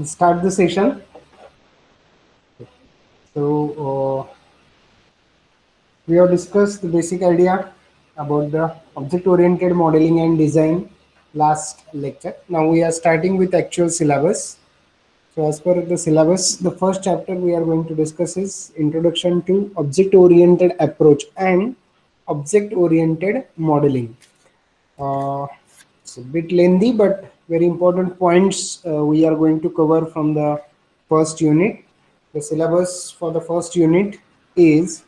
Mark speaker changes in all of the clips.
Speaker 1: Start the session. So we have discussed the basic idea about the object-oriented modeling and design last lecture. Now we are starting with actual syllabus. So as per the syllabus, the first chapter we are going to discuss is Introduction to Object-Oriented Approach and Object-Oriented Modeling. It's a bit lengthy, but very important points we are going to cover from the first unit. The syllabus for the first unit is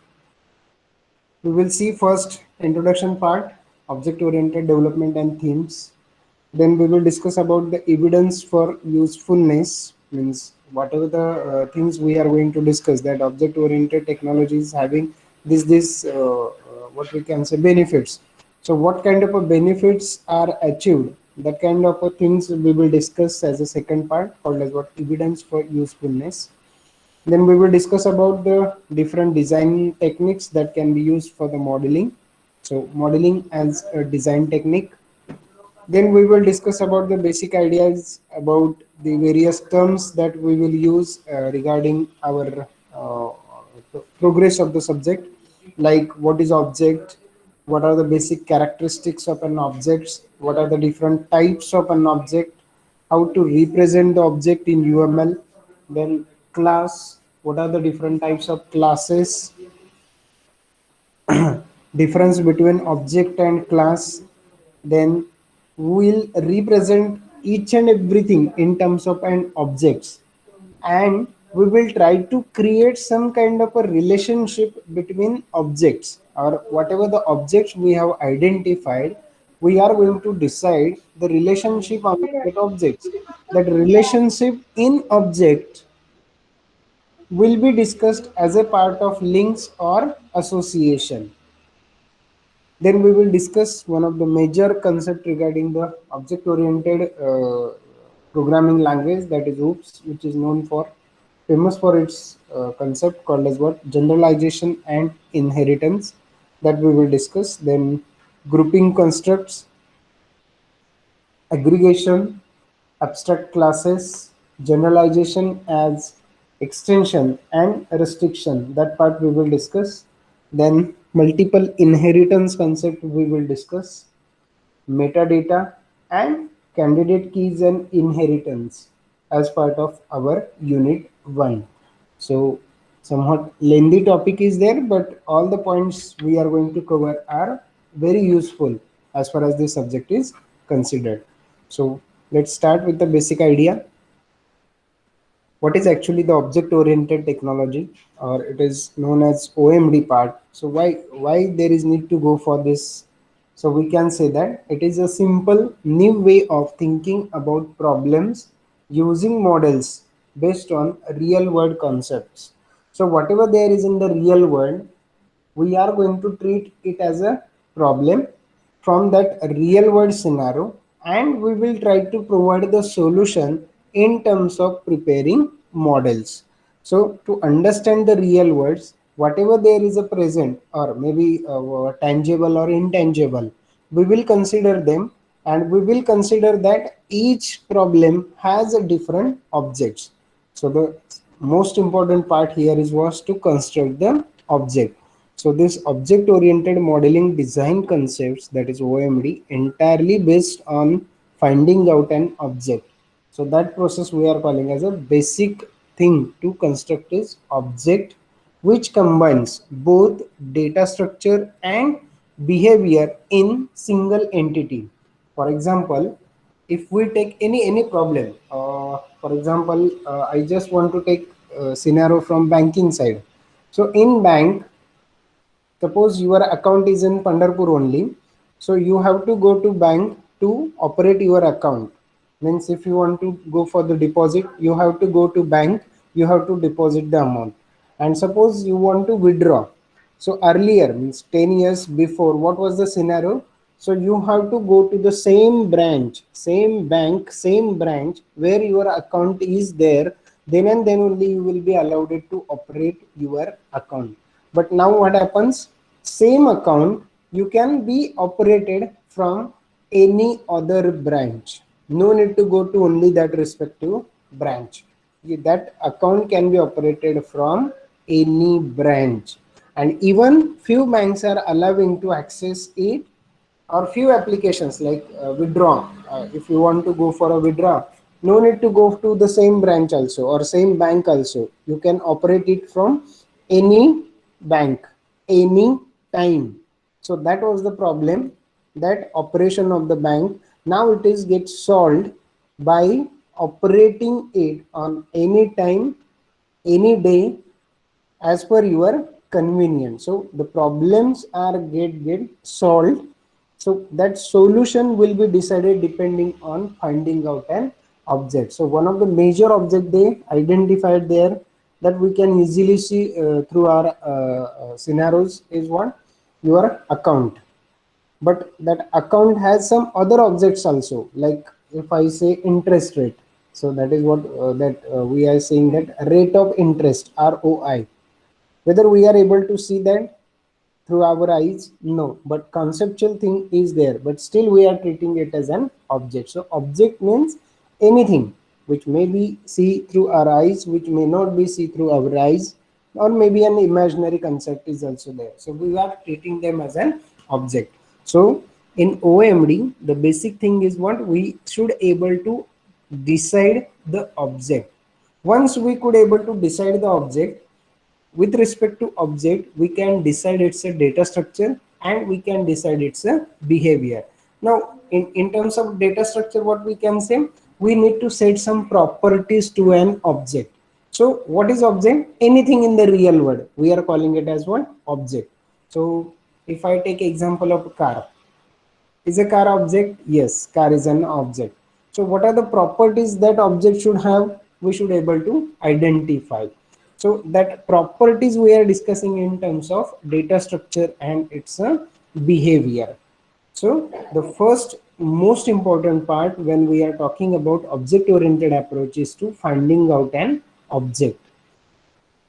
Speaker 1: we will see first introduction part, object oriented development and themes. Then we will discuss about the evidence for usefulness, means whatever the things we are going to discuss, that object oriented technology is having what we can say benefits. So what kind of a benefits are achieved, that kind of a things we will discuss as a second part called as what evidence for usefulness. Then we will discuss about the different design techniques that can be used for the modeling. So modeling as a design technique. Then we will discuss about the basic ideas about the various terms that we will use regarding our progress of the subject, like what is object, what are the basic characteristics of an object, what are the different types of an object, how to represent the object in UML, then class, what are the different types of classes, difference between object and class. Then we will represent each and everything in terms of an objects, and we will try to create some kind of a relationship between objects, or whatever the objects we have identified, we are going to decide the relationship among that objects. That relationship in object will be discussed as a part of links or association. Then we will discuss one of the major concept regarding the object oriented programming language, that is OOPS, which is known for famous for its concept called as what generalization and inheritance, that we will discuss. Then grouping constructs, aggregation, abstract classes, generalization as extension and restriction, that part we will discuss. Then multiple inheritance concept we will discuss, metadata and candidate keys and inheritance as part of our unit 1. So somewhat lengthy topic is there, but all the points we are going to cover are very useful as far as this subject is considered. So let's start with the basic idea. What is actually the object oriented technology, or it is known as OMD part? So why there is need to go for this? So we can say that it is a simple new way of thinking about problems using models based on real world concepts. So whatever there is in the real world, we are going to treat it as a problem from that real world scenario, and we will try to provide the solution in terms of preparing models. So to understand the real worlds, whatever there is a present or maybe tangible or intangible, we will consider them, and we will consider that each problem has a different objects. So the most important part here is was to construct the object. So this object oriented modeling design concepts, that is OMD, entirely based on finding out an object. So that process we are calling as a basic thing to construct is object, which combines both data structure and behavior in single entity. For example, if we take any problem, for example, I just want to take a scenario from banking side. So in bank, suppose your account is in Pandarpur only, so you have to go to bank to operate your account. Means if you want to go for the deposit, you have to go to bank, you have to deposit the amount. And suppose you want to withdraw. So earlier, means 10 years before, what was the scenario? So you have to go to the same branch, same bank, same branch where your account is there. Then and then only you will be allowed it to operate your account. But now what happens? Same account you can be operated from any other branch. No need to go to only that respective branch. That account can be operated from any branch, and even few banks are allowing to access it, or few applications like withdraw. If you want to go for a withdraw, no need to go to the same branch also or same bank also. You can operate it from any bank, any time. So that was the problem, that operation of the bank. Now it is get solved by operating it on any time, any day, as per your convenience. So the problems are get solved. So that solution will be decided depending on finding out an object. So one of the major object they identified there, that we can easily see through our scenarios, is what? Your account. But that account has some other objects also, like if I say interest rate. So that is what that we are saying, that rate of interest, ROI. Whether we are able to see that through our eyes, no, but conceptual thing is there, but still we are treating it as an object. So object means anything which may be see through our eyes, which may not be see through our eyes, or maybe an imaginary concept is also there. So we are treating them as an object. So in OMD, the basic thing is what we should able to decide the object. Once we could able to decide the object, with respect to object, we can decide it's a data structure, and we can decide it's a behavior. Now in terms of data structure, what we can say, we need to set some properties to an object. So what is object? Anything in the real world, we are calling it as what? Object. So if I take example of a car, is a car object? Yes, car is an object. So what are the properties that object should have? We should able to identify. So that properties we are discussing in terms of data structure and its behavior. So the first most important part when we are talking about object oriented approach is to finding out an object.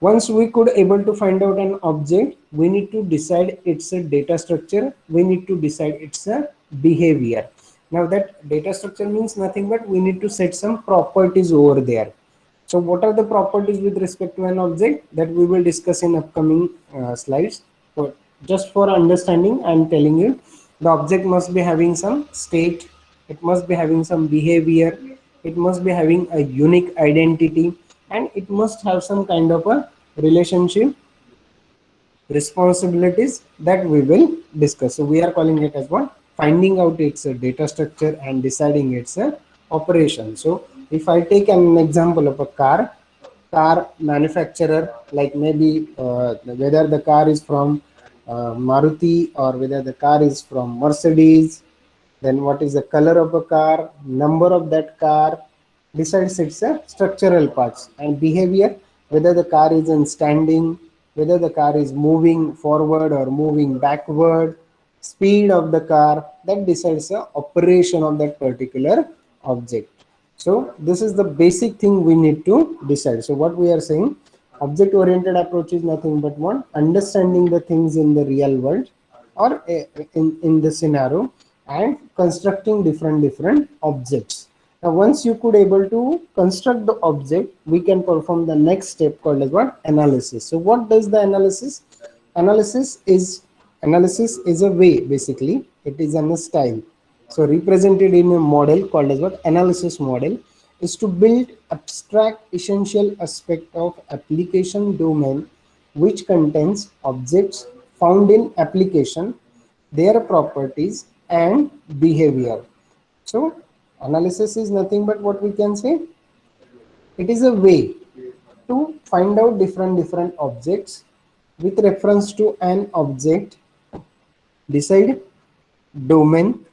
Speaker 1: Once we could able to find out an object, we need to decide it's a data structure, we need to decide it's a behavior. Now that data structure means nothing but we need to set some properties over there. So what are the properties with respect to an object, that we will discuss in upcoming slides. So just for understanding, I am telling you, the object must be having some state, it must be having some behavior, it must be having a unique identity, and it must have some kind of a relationship, responsibilities, that we will discuss. So we are calling it as what? Finding out its data structure and deciding its operation. So if I take an example of a car manufacturer, like maybe whether the car is from Maruti, or whether the car is from Mercedes, then what is the color of a car, number of that car, decides its structural parts. And behavior, whether the car is in standing, whether the car is moving forward or moving backward, speed of the car, that decides the operation of that particular object. So this is the basic thing we need to decide. So what we are saying, object oriented approach is nothing but one, understanding the things in the real world, or in the scenario, and constructing different objects. Now once you could able to construct the object, we can perform the next step called as what? Analysis. So what does the analysis? Analysis is a way, basically it is a style. So represented in a model called as what? Analysis model is to build abstract essential aspect of application domain, which contains objects found in application, their properties and behavior. So analysis is nothing but what we can say, it is a way to find out different objects, with reference to an object, decide domain,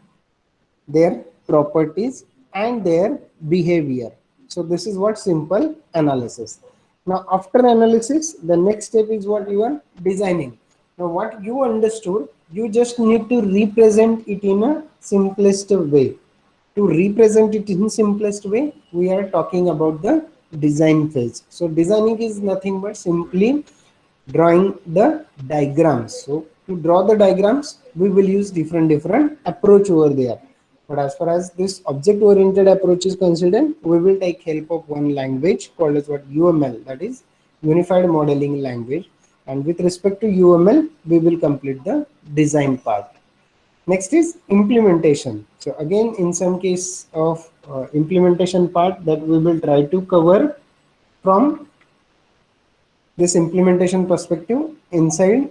Speaker 1: their properties and their behavior. So this is what simple analysis. Now after analysis, the next step is what? You are designing. Now what you understood, you just need to represent it in a simplest way. To represent it in simplest way, we are talking about the design phase. So designing is nothing but simply drawing the diagrams. So to draw the diagrams, we will use different approach over there. But as far as this object oriented approach is considered, we will take help of one language called as what UML, that is Unified Modeling Language. And with respect to UML, we will complete the design part. Next is implementation. So again, in some case of implementation part that we will try to cover from this implementation perspective inside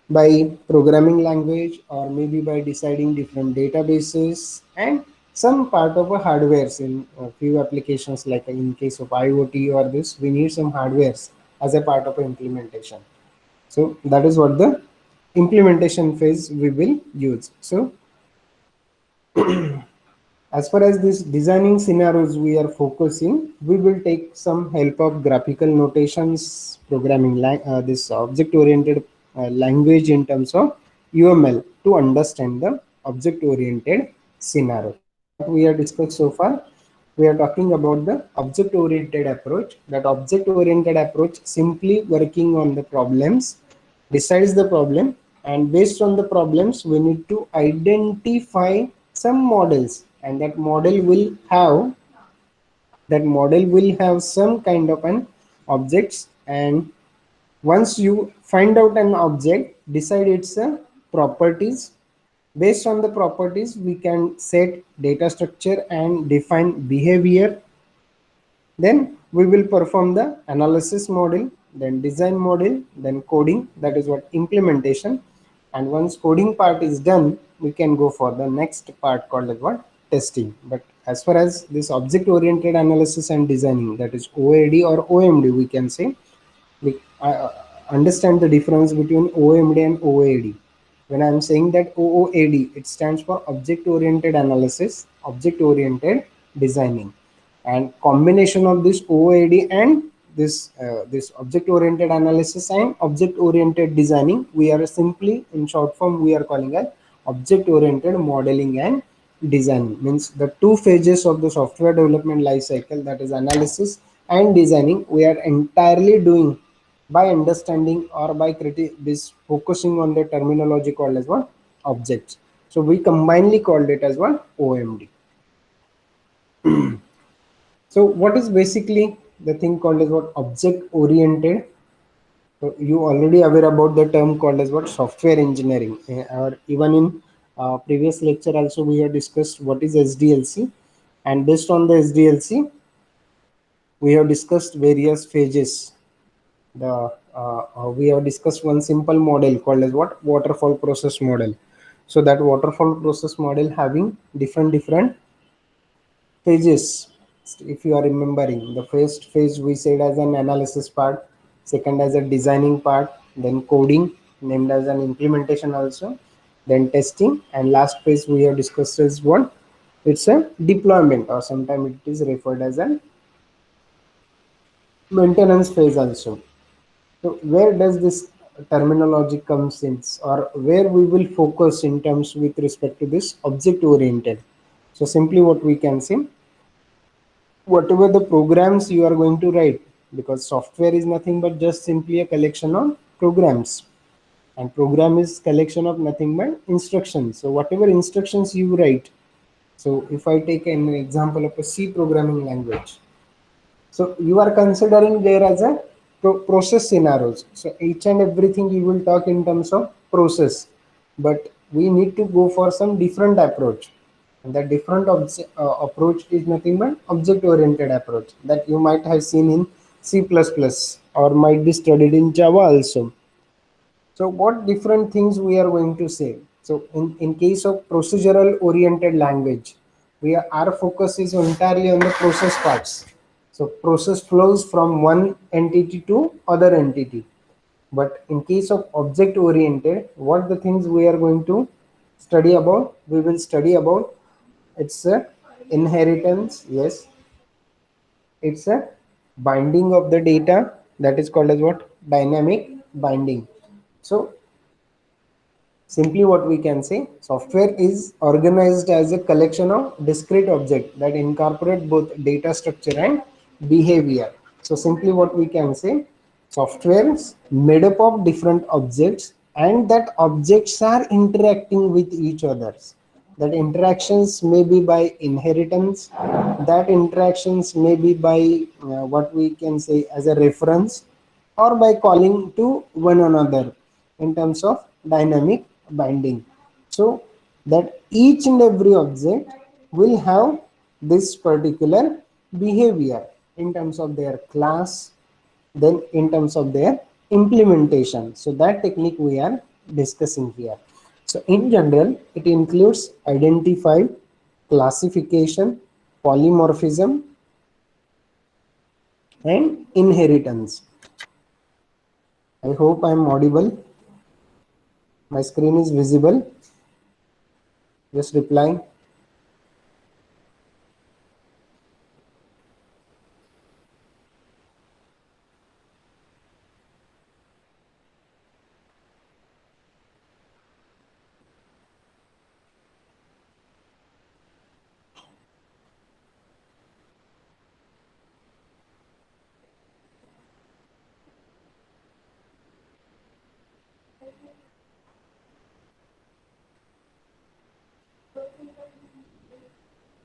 Speaker 1: by programming language or maybe by deciding different databases and some part of a hardwares in a few applications, like in case of IoT or this we need some hardwares as a part of implementation. So that is what the implementation phase we will use. So as far as this designing scenarios we are focusing, we will take some help of graphical notations, programming this object oriented language in terms of UML to understand the object oriented scenario. So what we have discussed so far, we are talking about the object oriented approach. That object oriented approach simply working on the problems, decides the problem, and based on the problems we need to identify some models, and that model will have some kind of an objects. And once you find out an object, decide its properties. Based on the properties we can set data structure and define behavior. Then we will perform the analysis model, then design model, then coding, that is what implementation. And once coding part is done, we can go for the next part called as what testing. But as far as this object oriented analysis and designing, that is OAD or OMD, we can say, we understand the difference between OMD and OAD. When I'm saying that OOAD, it stands for object oriented analysis, object oriented designing. And combination of this OOAD and this object oriented analysis and object oriented designing, we are simply, in short form, we are calling as object oriented modeling and designing. Means the two phases of the software development life cycle, that is analysis and designing, we are entirely doing by understanding or by this focusing on the terminology called as what objects. So we combinedly called it as what OMD. So what is basically the thing called as what object oriented? So you already aware about the term called as what software engineering, or even in previous lecture also we have discussed what is SDLC, and based on the SDLC we have discussed various phases. We have discussed one simple model called as what waterfall process model. So that waterfall process model having different phases. If you are remembering, the first phase we said as an analysis part, second as a designing part, then coding named as an implementation also, then testing, and last phase we have discussed is what, it's a deployment, or sometimes it is referred as a maintenance phase also. So where does this terminology comes in, or where we will focus in terms with respect to this object oriented? So simply what we can say, whatever the programs you are going to write, because software is nothing but just simply a collection of programs, and program is collection of nothing but instructions. So whatever instructions you write, so if I take an example of a C programming language, so you are considering there as a process scenarios. So each and everything you will talk in terms of process, but we need to go for some different approach. And that different approach is nothing but object oriented approach that you might have seen in C++ or might be studied in Java also. So what different things we are going to say? So in case of procedural oriented language, our focus is entirely on the process parts. So process flows from one entity to other entity. But in case of object oriented, what the things we are going to study about? We will study about its inheritance. Yes, it's a binding of the data, that is called as what, dynamic binding. So simply what we can say, software is organized as a collection of discrete objects that incorporate both data structure and behavior. So simply what we can say, software is made up of different objects and that objects are interacting with each others. That interactions may be by inheritance, that interactions may be by what we can say as a reference, or by calling to one another in terms of dynamic binding. So that each and every object will have this particular behavior in terms of their class, then in terms of their implementation. So that technique we are discussing here. So in general, it includes identify, classification, polymorphism, and inheritance. I hope I am audible. My screen is visible. Just reply.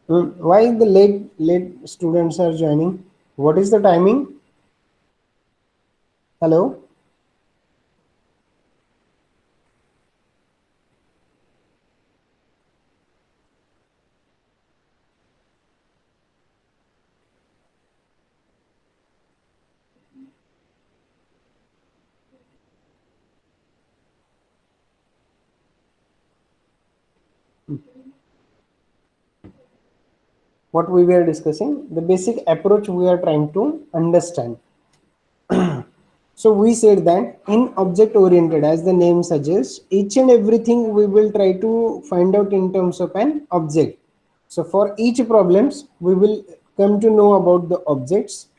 Speaker 1: Why the late students are joining? What is the timing? Hello. What we were discussing, the basic approach we are trying to understand. So we said that in object oriented, as the name suggests, each and everything we will try to find out in terms of an object. So for each problems, we will come to know about the objects,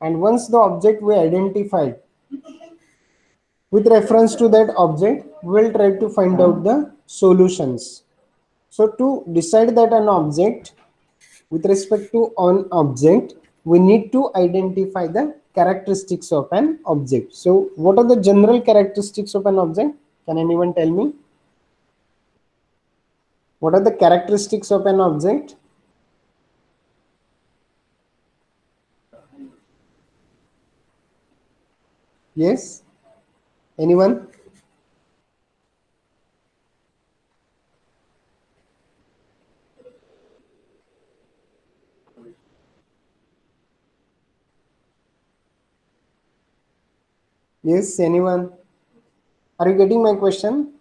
Speaker 1: and once the object we identified, with reference to that object, we will try to find out the solutions. So to decide that an object, with respect to an object, we need to identify the characteristics of an object. So what are the general characteristics of an object? Can anyone tell me? What are the characteristics of an object? Yes, anyone? Yes, anyone? Are you getting my question?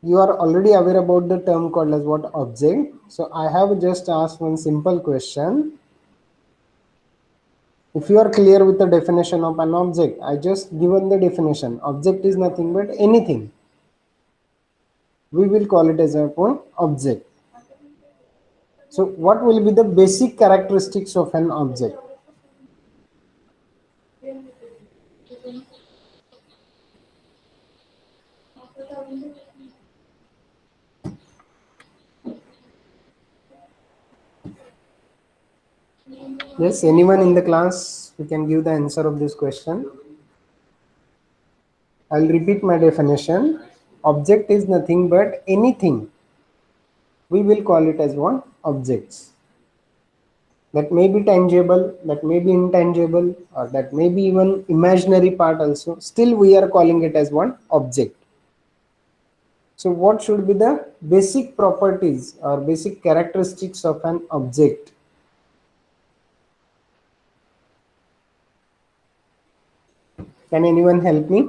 Speaker 1: You are already aware about the term called as what? Object. So I have just asked one simple question. If you are clear with the definition of an object, I just given the definition. Object is nothing but anything. We will call it as a object. So what will be the basic characteristics of an object? Yes, anyone in the class who can give the answer of this question? I'll repeat my definition. Object is nothing but anything. We will call it as one objects. That may be tangible, that may be intangible, or that may be even imaginary part also. Still we are calling it as one object. So what should be the basic properties or basic characteristics of an object? Can anyone help me?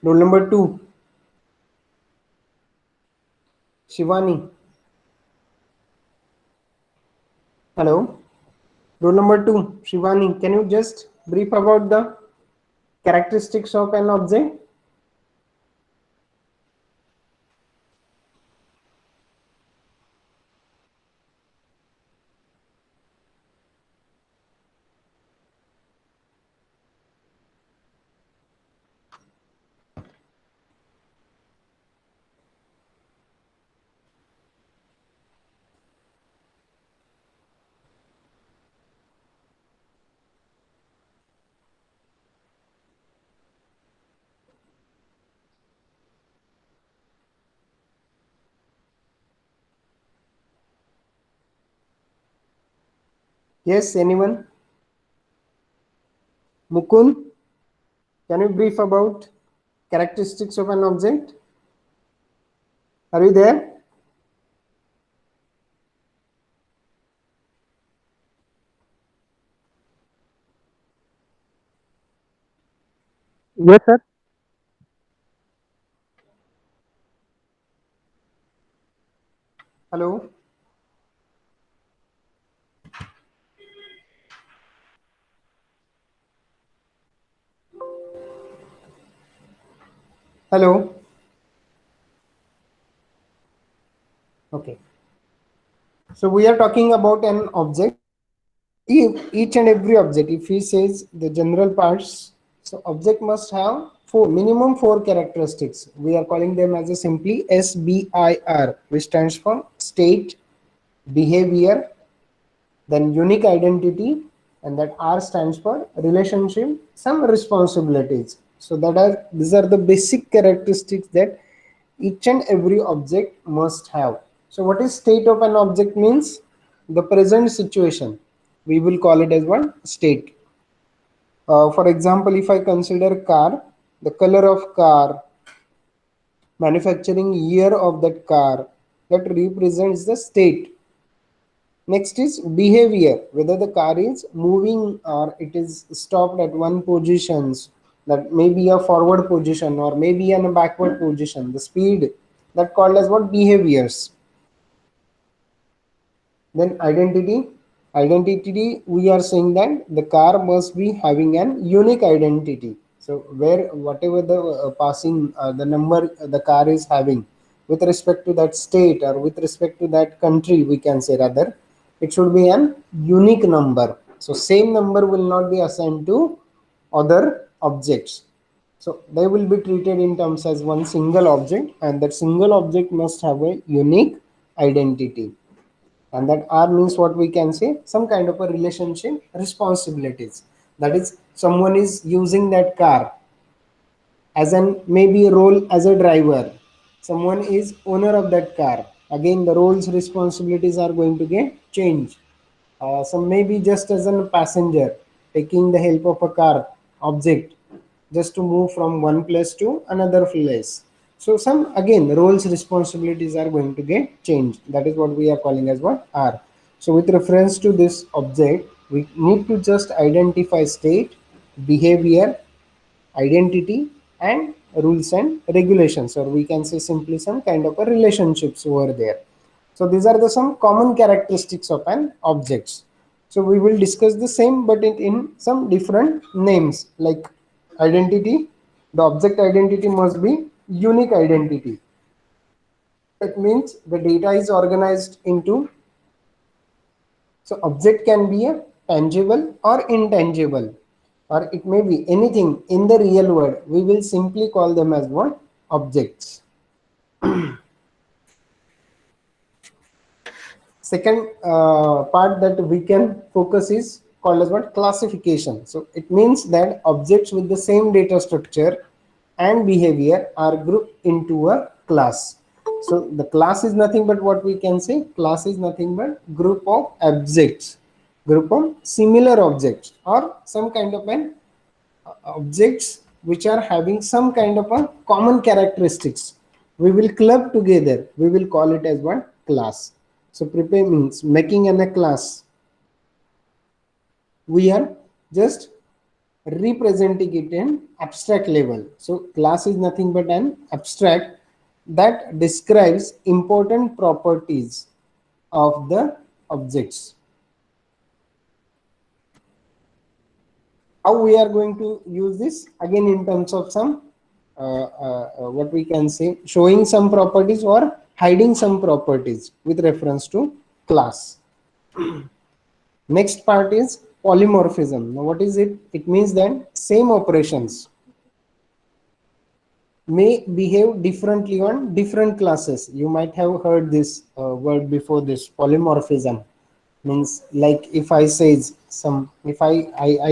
Speaker 1: Rule number two, Shivani. Hello. Rule number two, Shivani. Can you just brief about the characteristics of an object? Yes, anyone? Mukund, can you brief about characteristics of an object? Are you there?
Speaker 2: Yes, sir.
Speaker 1: Hello? Hello? Okay. So we are talking about an object. If each and every object, if he says the general parts, so object must have minimum four characteristics. We are calling them as a simply SBIR, which stands for state, behavior, then unique identity, and that R stands for relationship, some responsibilities. So that are these are the basic characteristics that each and every object must have. So what is state of an object means? The present situation. We will call it as one state. For example, if I consider car, the color of car, manufacturing year of that car, that represents the state. Next is behavior, whether the car is moving or it is stopped at one positions, that may be a forward position or maybe in a backward position. The speed, that called as what behaviors. Then identity, we are saying that the car must be having an unique identity. So where whatever the passing the number the car is having with respect to that state or with respect to that country, we can say rather, it should be an unique number. So same number will not be assigned to other objects. So they will be treated in terms as one single object, and that single object must have a unique identity. And that R means what we can say, some kind of a relationship responsibilities. That is, someone is using that car as an maybe role as a driver, someone is owner of that car, again the roles responsibilities are going to get changed. Some maybe just as a passenger taking the help of a car object just to move from one place to another place. So some again roles responsibilities are going to get changed. That is what we are calling as what R. So with reference to this object, we need to just identify state, behavior, identity, and rules and regulations, or we can say simply some kind of a relationships over there. So these are the some common characteristics of an objects. So we will discuss the same but in some different names. Like identity, the object identity must be unique identity. It means the data is organized into, so object can be a tangible or intangible, or it may be anything in the real world. We will simply call them as what? Objects. Second part that we can focus is called as what? Classification. So it means that objects with the same data structure and behavior are grouped into a class. So the class is nothing but what we can say, class is nothing but group of objects, group of similar objects, or some kind of an objects which are having some kind of a common characteristics. We will club together, we will call it as one class. So prepare means making an a class, we are just representing it in abstract level. So class is nothing but an abstract that describes important properties of the objects. How we are going to use this? Again, in terms of some what we can say, showing some properties or hiding some properties with reference to class. Next part is polymorphism. Now what is it? It means that same operations may behave differently on different classes. You might have heard this word before. This polymorphism means, like if I says some, if I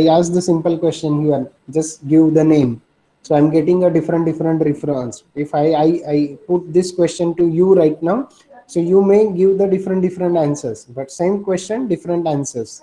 Speaker 1: ask the simple question here, just give the name, so I'm getting a different reference. If I put this question to you right now, so you may give the different answers, but same question different answers.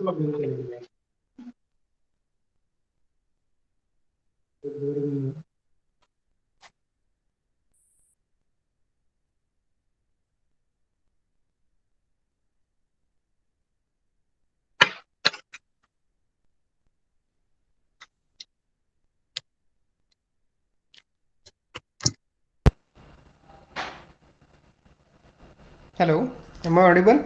Speaker 1: Hello, am I audible?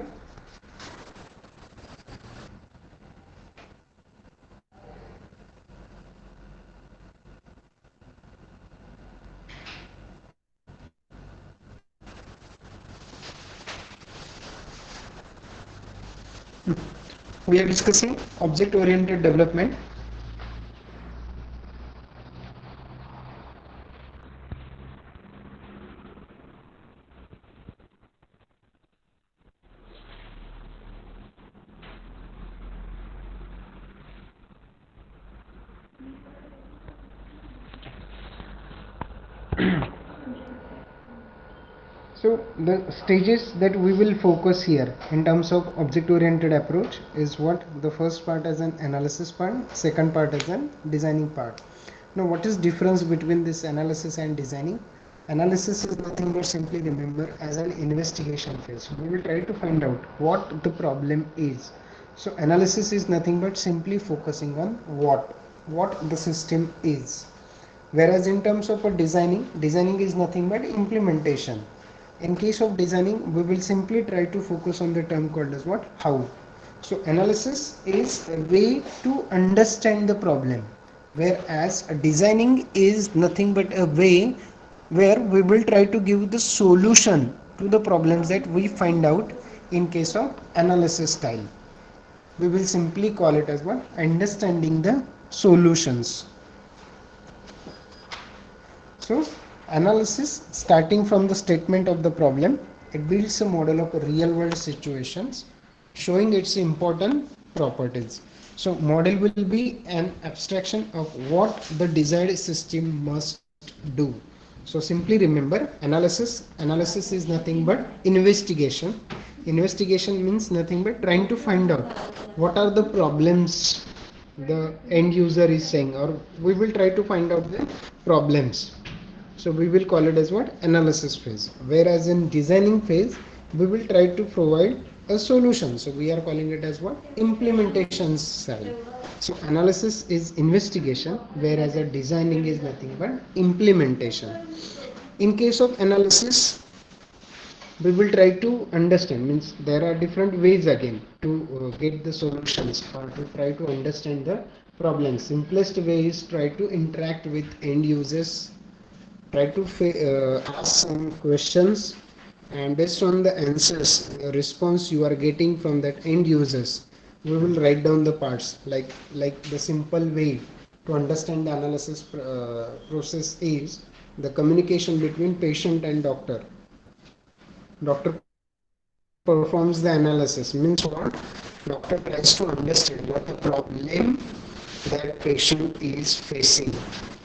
Speaker 1: We are discussing object oriented development. So the stages that we will focus here in terms of object oriented approach is what the first part as an analysis part, second part as an designing part. Now what is difference between this analysis and designing? Analysis is nothing but simply remember as an investigation phase. We will try to find out what the problem is. So analysis is nothing but simply focusing on what the system is. Whereas in terms of a designing is nothing but implementation. In case of designing, we will simply try to focus on the term called as what? How. So analysis is a way to understand the problem, whereas designing is nothing but a way where we will try to give the solution to the problems that we find out in case of analysis style. We will simply call it as what? Understanding the solutions. So analysis, starting from the statement of the problem, it builds a model of real world situations showing its important properties. So model will be an abstraction of what the desired system must do. So simply remember, analysis is nothing but investigation means nothing but trying to find out what are the problems the end user is saying, or we will try to find out the problems. So we will call it as what? Analysis phase. Whereas in designing phase, we will try to provide a solution. So we are calling it as what? Implementation side. So analysis is investigation, whereas a designing is nothing but implementation. In case of analysis, we will try to understand, means there are different ways again to get the solutions or to try to understand the problem. Simplest way is try to interact with end users, try to ask some questions, and based on the answers, the response you are getting from that end users, we will write down the parts. Like the simple way to understand the analysis process is the communication between patient and doctor. Doctor performs the analysis, means what? Doctor tries to understand what the problem that patient is facing.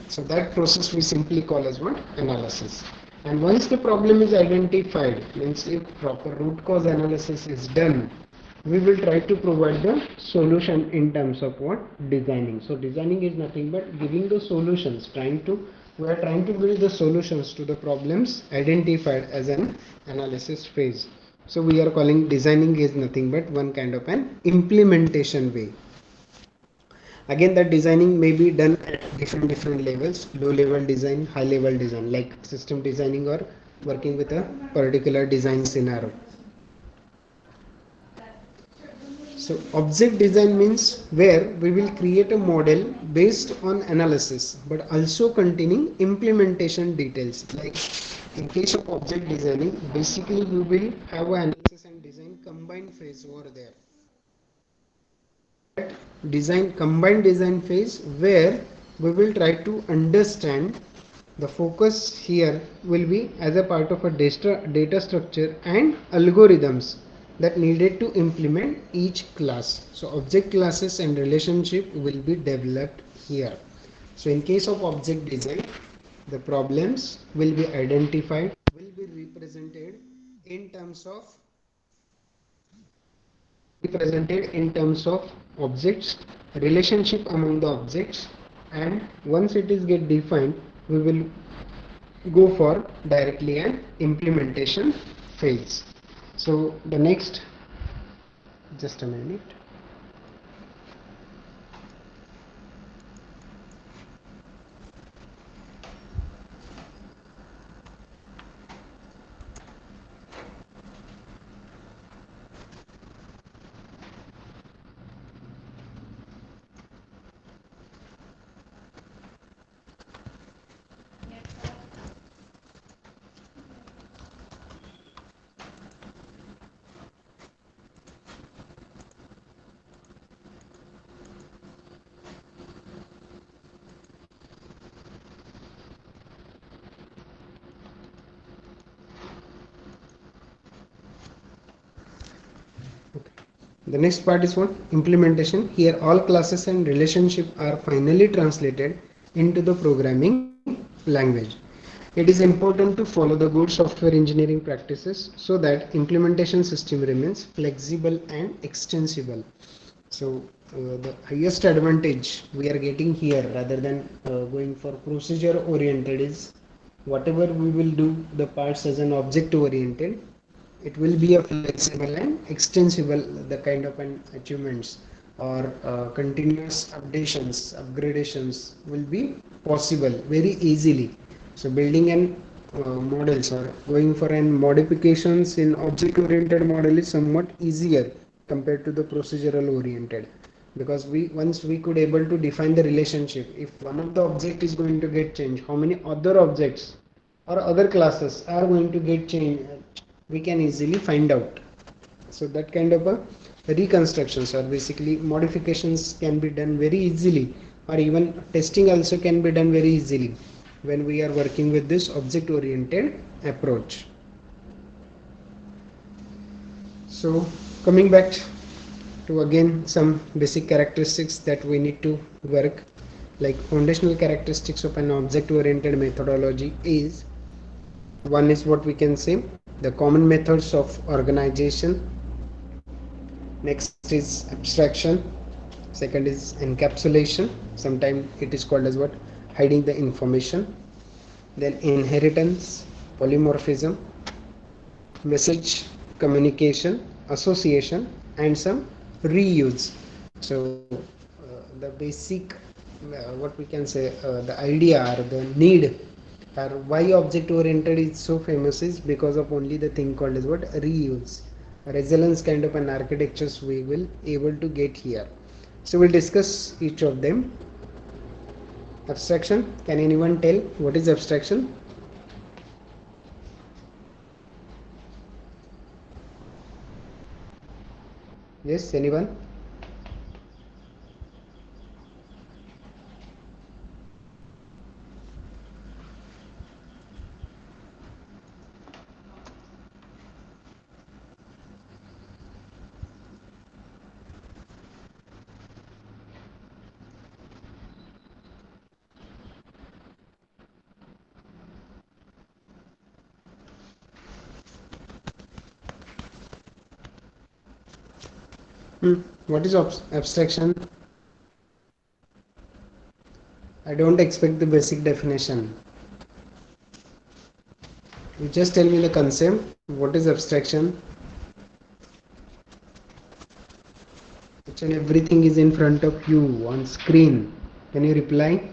Speaker 1: So that process we simply call as what? Analysis. And once the problem is identified, means if proper root cause analysis is done, we will try to provide the solution in terms of what? Designing. So designing is nothing but giving the solutions, we are trying to build the solutions to the problems identified as an analysis phase. So we are calling designing is nothing but one kind of an implementation way. Again, that designing may be done at different levels: low level design, high level design, like system designing or working with a particular design scenario. So object design means where we will create a model based on analysis but also containing implementation details. Like in case of object designing, basically we will have an analysis and design combined phase over there. Design combined design phase where we will try to understand, the focus here will be as a part of a data structure and algorithms that needed to implement each class. So object classes and relationship will be developed here. So in case of object design, the problems will be identified, will be represented in terms of represented in terms of objects, relationship among the objects, and once it is get defined, we will go for directly an implementation phase. So the next, just a minute. The next part is what? Implementation. Here all classes and relationship are finally translated into the programming language. It is important to follow the good software engineering practices so that implementation system remains flexible and extensible. So the highest advantage we are getting here rather than going for procedure oriented is whatever we will do the parts as an object oriented, it will be a flexible and extensible the kind of an achievements or continuous updations upgradations will be possible very easily. So building an models or going for an modifications in object oriented model is somewhat easier compared to the procedural oriented, because we once we could able to define the relationship, if one of the object is going to get changed, how many other objects or other classes are going to get changed, we can easily find out. So that kind of a reconstructions or basically modifications can be done very easily, or even testing also can be done very easily when we are working with this object oriented approach. So coming back to again some basic characteristics that we need to work, like foundational characteristics of an object oriented methodology is, one is what we can say the common methods of organization, next is abstraction, second is encapsulation, sometimes it is called as what, hiding the information, then inheritance, polymorphism, message communication, association, and some reuse. So the basic what we can say the idea or the need or why object oriented is so famous is because of only the thing called as what, reuse, resilience kind of an architectures we will able to get here. So we'll discuss each of them. Abstraction, can anyone tell what is abstraction? Yes, anyone? What is abstraction? I don't expect the basic definition. You just tell me the concept. What is abstraction? Each and everything is in front of you on screen. Can you reply?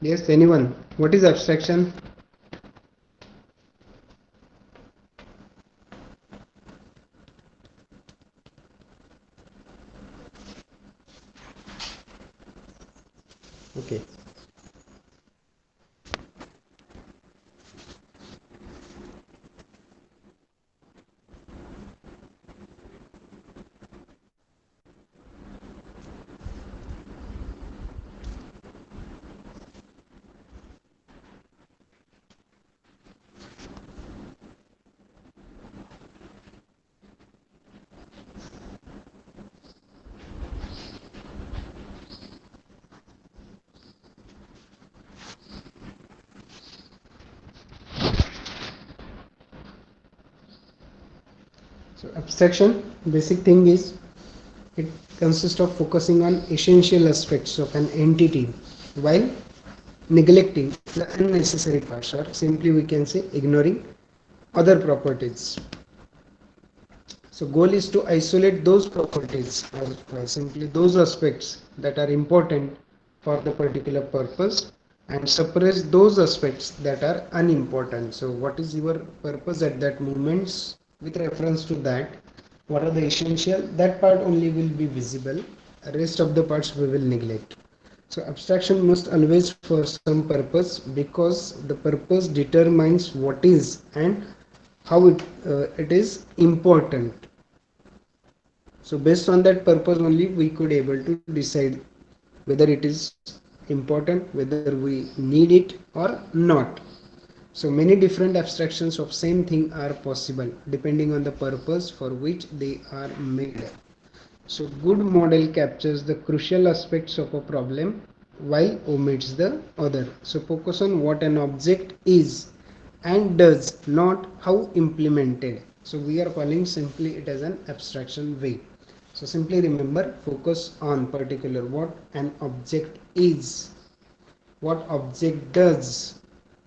Speaker 1: Yes, anyone? What is abstraction? Okay. So abstraction, basic thing is it consists of focusing on essential aspects of an entity while neglecting the unnecessary parts, or simply we can say ignoring other properties. So goal is to isolate those properties, or simply those aspects that are important for the particular purpose, and suppress those aspects that are unimportant. So what is your purpose at that moment? With reference to that, what are the essential, that part only will be visible, rest of the parts we will neglect. So abstraction must always for some purpose, because the purpose determines what is and how it is important. So based on that purpose only we could able to decide whether it is important, whether we need it or not. So many different abstractions of same thing are possible depending on the purpose for which they are made. So good model captures the crucial aspects of a problem while omits the other. So focus on what an object is and does, not how implemented. So we are calling simply it as an abstraction way. So simply remember, focus on particular what an object is, what object does,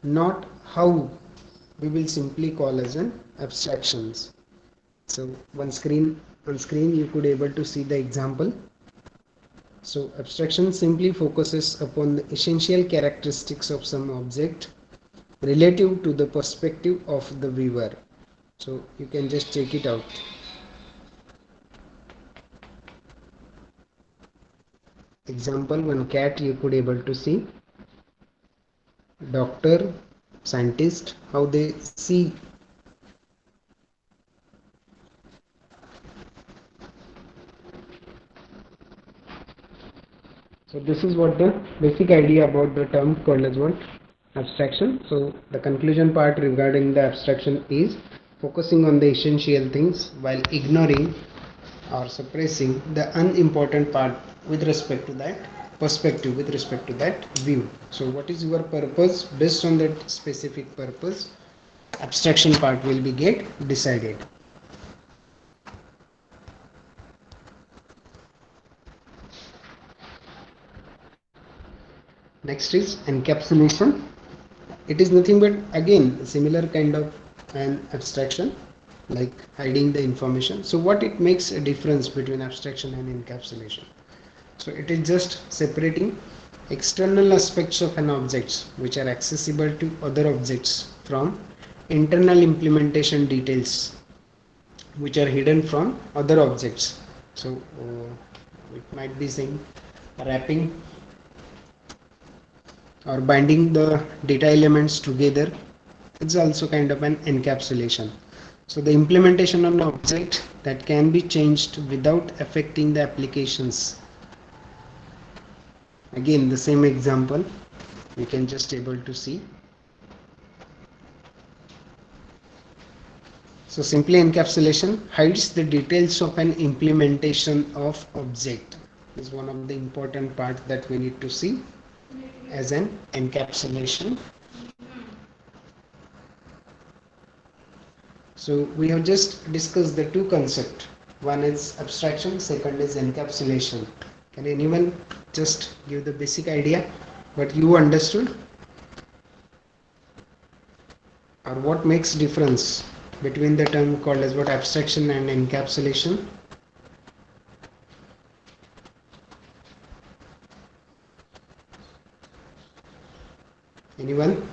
Speaker 1: not how, we will simply call as an abstractions. So on screen you could able to see the example. So abstraction simply focuses upon the essential characteristics of some object relative to the perspective of the viewer. So you can just check it out. Example, one cat you could able to see, doctor, scientist, how they see. So this is what the basic idea about the term called as what abstraction. So the conclusion part regarding the abstraction is focusing on the essential things while ignoring or suppressing the unimportant part with respect to that perspective, with respect to that view. So what is your purpose? Based on that specific purpose, abstraction part will be get decided. Next is encapsulation. It is nothing but again similar kind of an abstraction, like hiding the information. So what it makes a difference between abstraction and encapsulation? So it is just separating external aspects of an object which are accessible to other objects from internal implementation details which are hidden from other objects. So it might be saying wrapping or binding the data elements together. It's also kind of an encapsulation. So the implementation of an object that can be changed without affecting the applications. Again the same example we can just able to see. So simply encapsulation hides the details of an implementation of object. This is one of the important parts that we need to see as an encapsulation. So we have just discussed the two concepts. One is abstraction, second is encapsulation. Can anyone just give the basic idea what you understood, or what makes difference between the term called as what abstraction and encapsulation? Anyone?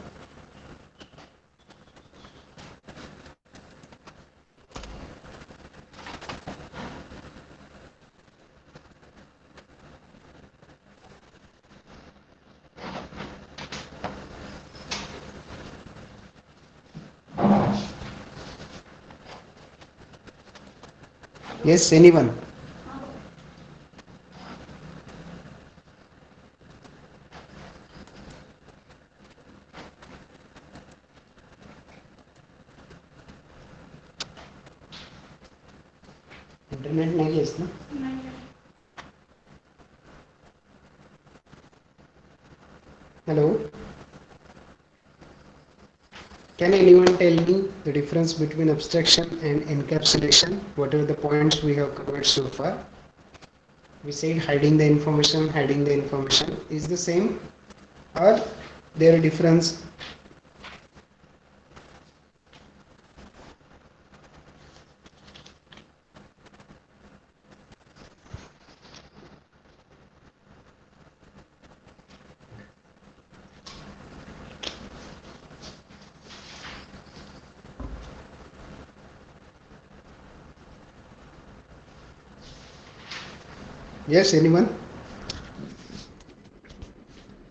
Speaker 1: Yes, anyone? Internet नाही आहेस ना? Hello. Can anyone tell me the difference between abstraction and encapsulation? What are the points we have covered so far? We said hiding the information is the same, or there are difference? Yes, anyone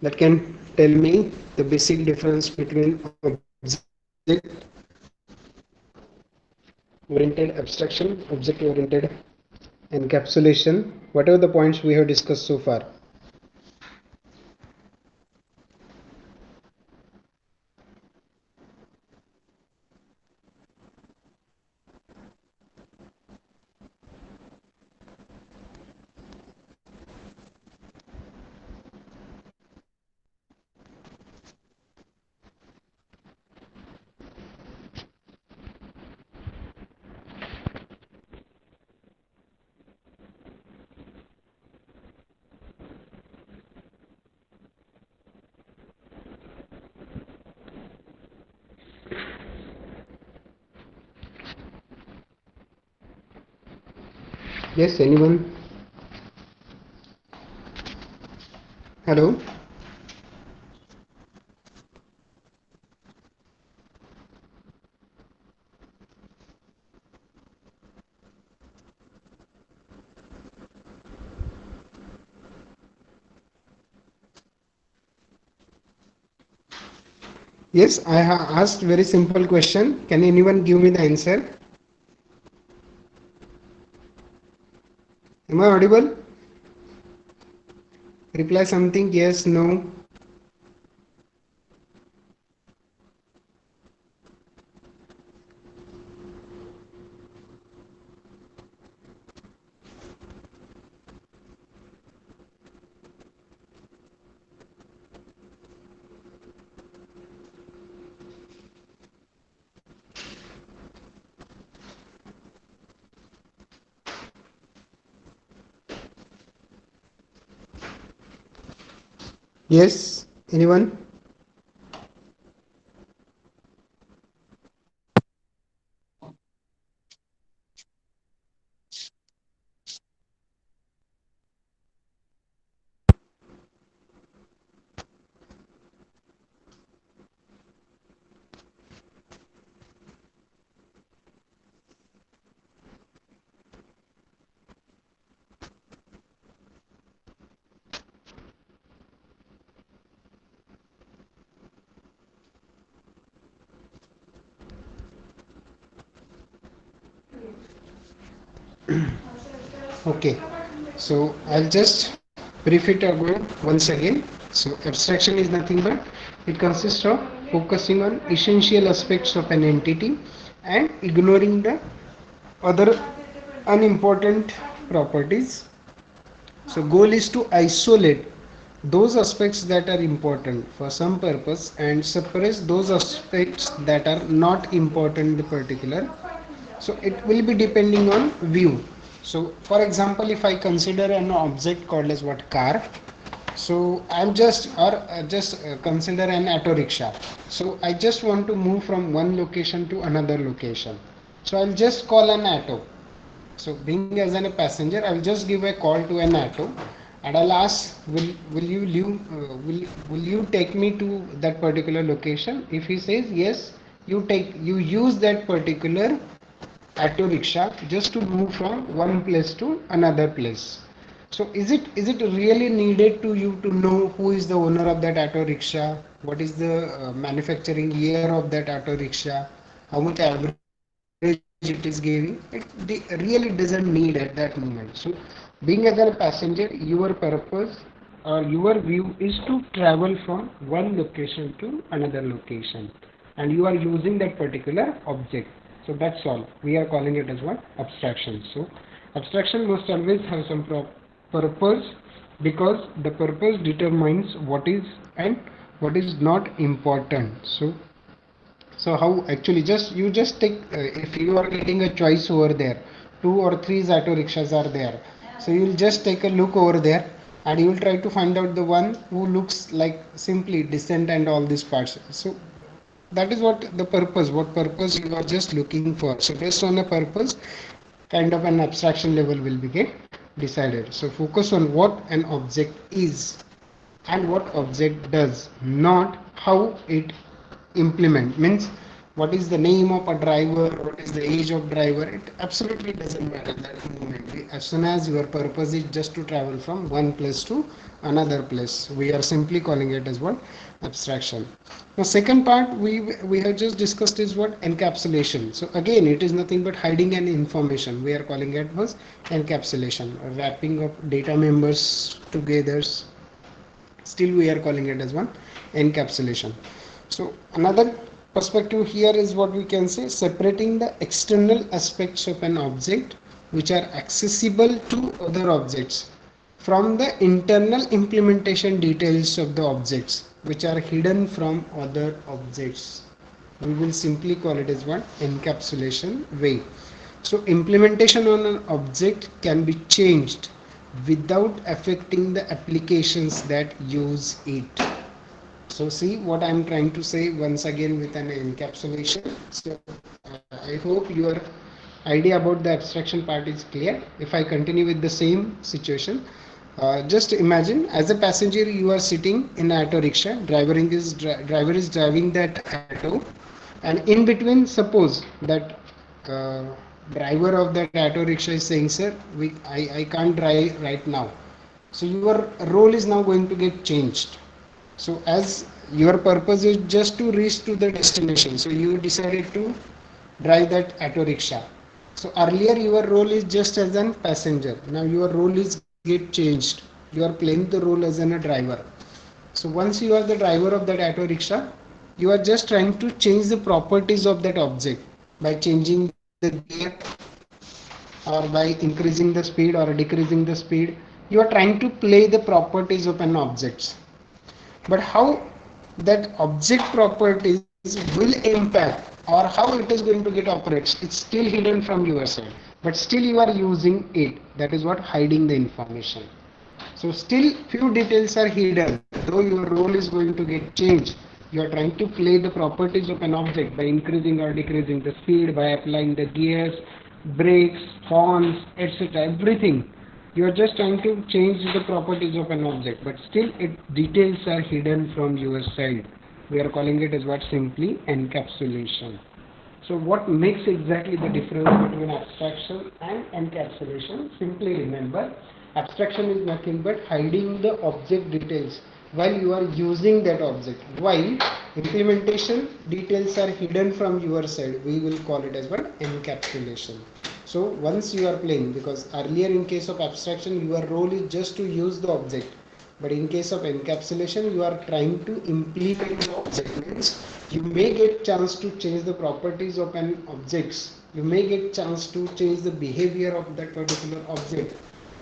Speaker 1: that can tell me the basic difference between object oriented abstraction, object oriented encapsulation? What are the points we have discussed so far? Yes, anyone? Hello? Yes, I have asked very simple question. Can anyone give me the answer? Am I audible? Reply something, yes, no. Yes, anyone? Okay, so I'll just brief it again once again. So abstraction is nothing but it consists of focusing on essential aspects of an entity and ignoring the other unimportant properties. So goal is to isolate those aspects that are important for some purpose and suppress those aspects that are not important in the particular. So it will be depending on view. So for example, if I consider an object called as what car, so I'm just or just consider an auto rickshaw. So I just want to move from one location to another location. So I'll just call an auto. So being as a passenger, I'll just give a call to an auto and I'll ask, will you take me to that particular location? If he says yes, you use that particular auto rickshaw just to move from one place to another place. So is it really needed to you to know who is the owner of that auto rickshaw? What is the manufacturing year of that auto rickshaw? How much average it is giving? Really doesn't need at that moment. So being as a passenger, your purpose or your view is to travel from one location to another location, and you are using that particular object. So that's all. We are calling it as what? Abstraction. So abstraction must always have some purpose, because the purpose determines what is and what is not important. So So how actually just you just take if you are getting a choice over there, two or three auto rickshaws are there. So you'll just take a look over there and you will try to find out the one who looks like simply decent and all these parts. So that is what the purpose, what purpose you are just looking for. So based on a purpose, kind of an abstraction level will be get decided. So focus on what an object is and what object does, not how it implement. Means what is the name of a driver, what is the age of driver, it absolutely doesn't matter that moment. As soon as your purpose is just to travel from one place to another place, we are simply calling it as what abstraction. Now second part we have just discussed is what encapsulation. So again it is nothing but hiding an information. We are calling it was encapsulation, wrapping of data members together. Still we are calling it as one encapsulation. So another perspective here is what we can say, separating the external aspects of an object which are accessible to other objects from the internal implementation details of the objects which are hidden from other objects. We will simply call it as one encapsulation way. So implementation on an object can be changed without affecting the applications that use it. So see what I'm trying to say once again with an encapsulation. So I hope your idea about the abstraction part is clear. If I continue with the same situation, just imagine as a passenger you are sitting in an auto rickshaw, driver is driving that auto, and in between suppose that uh, driver of that auto rickshaw is saying, sir, I can't drive right now. So your role is now going to get changed. So as your purpose is just to reach to the destination, so you decided to drive that auto rickshaw. So earlier your role is just as an passenger. Now your role is get changed. You are playing the role as a driver. So once you are the driver of that auto rickshaw, you are just trying to change the properties of that object by changing the gear or by increasing the speed or decreasing the speed. You are trying to play the properties of an object. But how that object properties will impact or how it is going to get operates, it's still hidden from your side, but still you are using it. That is what hiding the information. So still few details are hidden, though your role is going to get changed. You are trying to play the properties of an object by increasing or decreasing the speed, by applying the gears, brakes, horns, etc. Everything. You are just trying to change the properties of an object, but still its details are hidden from your side. We are calling it as what simply encapsulation. So what makes exactly the difference between abstraction and encapsulation? Simply remember, abstraction is nothing but hiding the object details while you are using that object. While implementation details are hidden from your side, we will call it as what encapsulation. So once you are playing, because earlier in case of abstraction, your role is just to use the object, but in case of encapsulation you are trying to implement the object. Means you may get chance to change the properties of an objects, you may get chance to change the behavior of that particular object,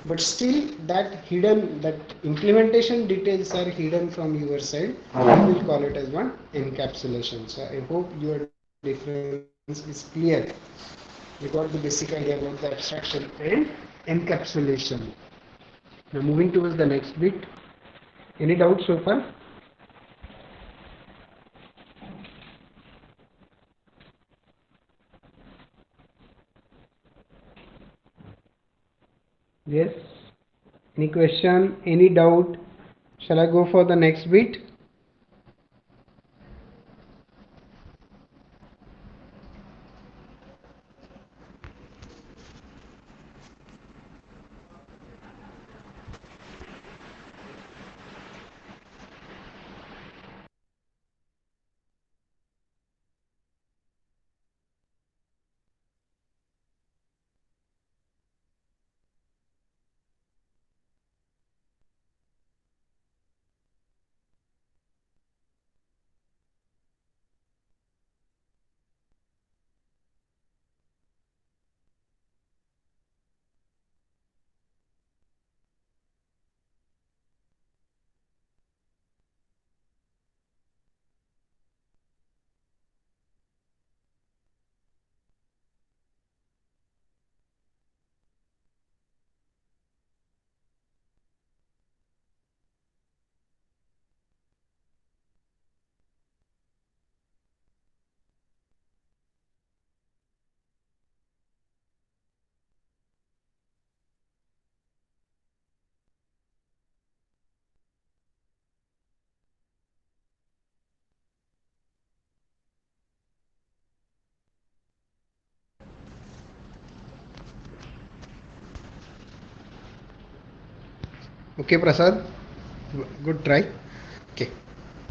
Speaker 1: but still that hidden, that implementation details are hidden from your side. We will call it as one encapsulation. So I hope your difference is clear. You got the basic idea about the abstraction and encapsulation. Now moving towards the next bit. Any doubts so far? Yes. Any question? Any doubt? Shall I go for the next bit? Okay, Prasad, good try. Okay,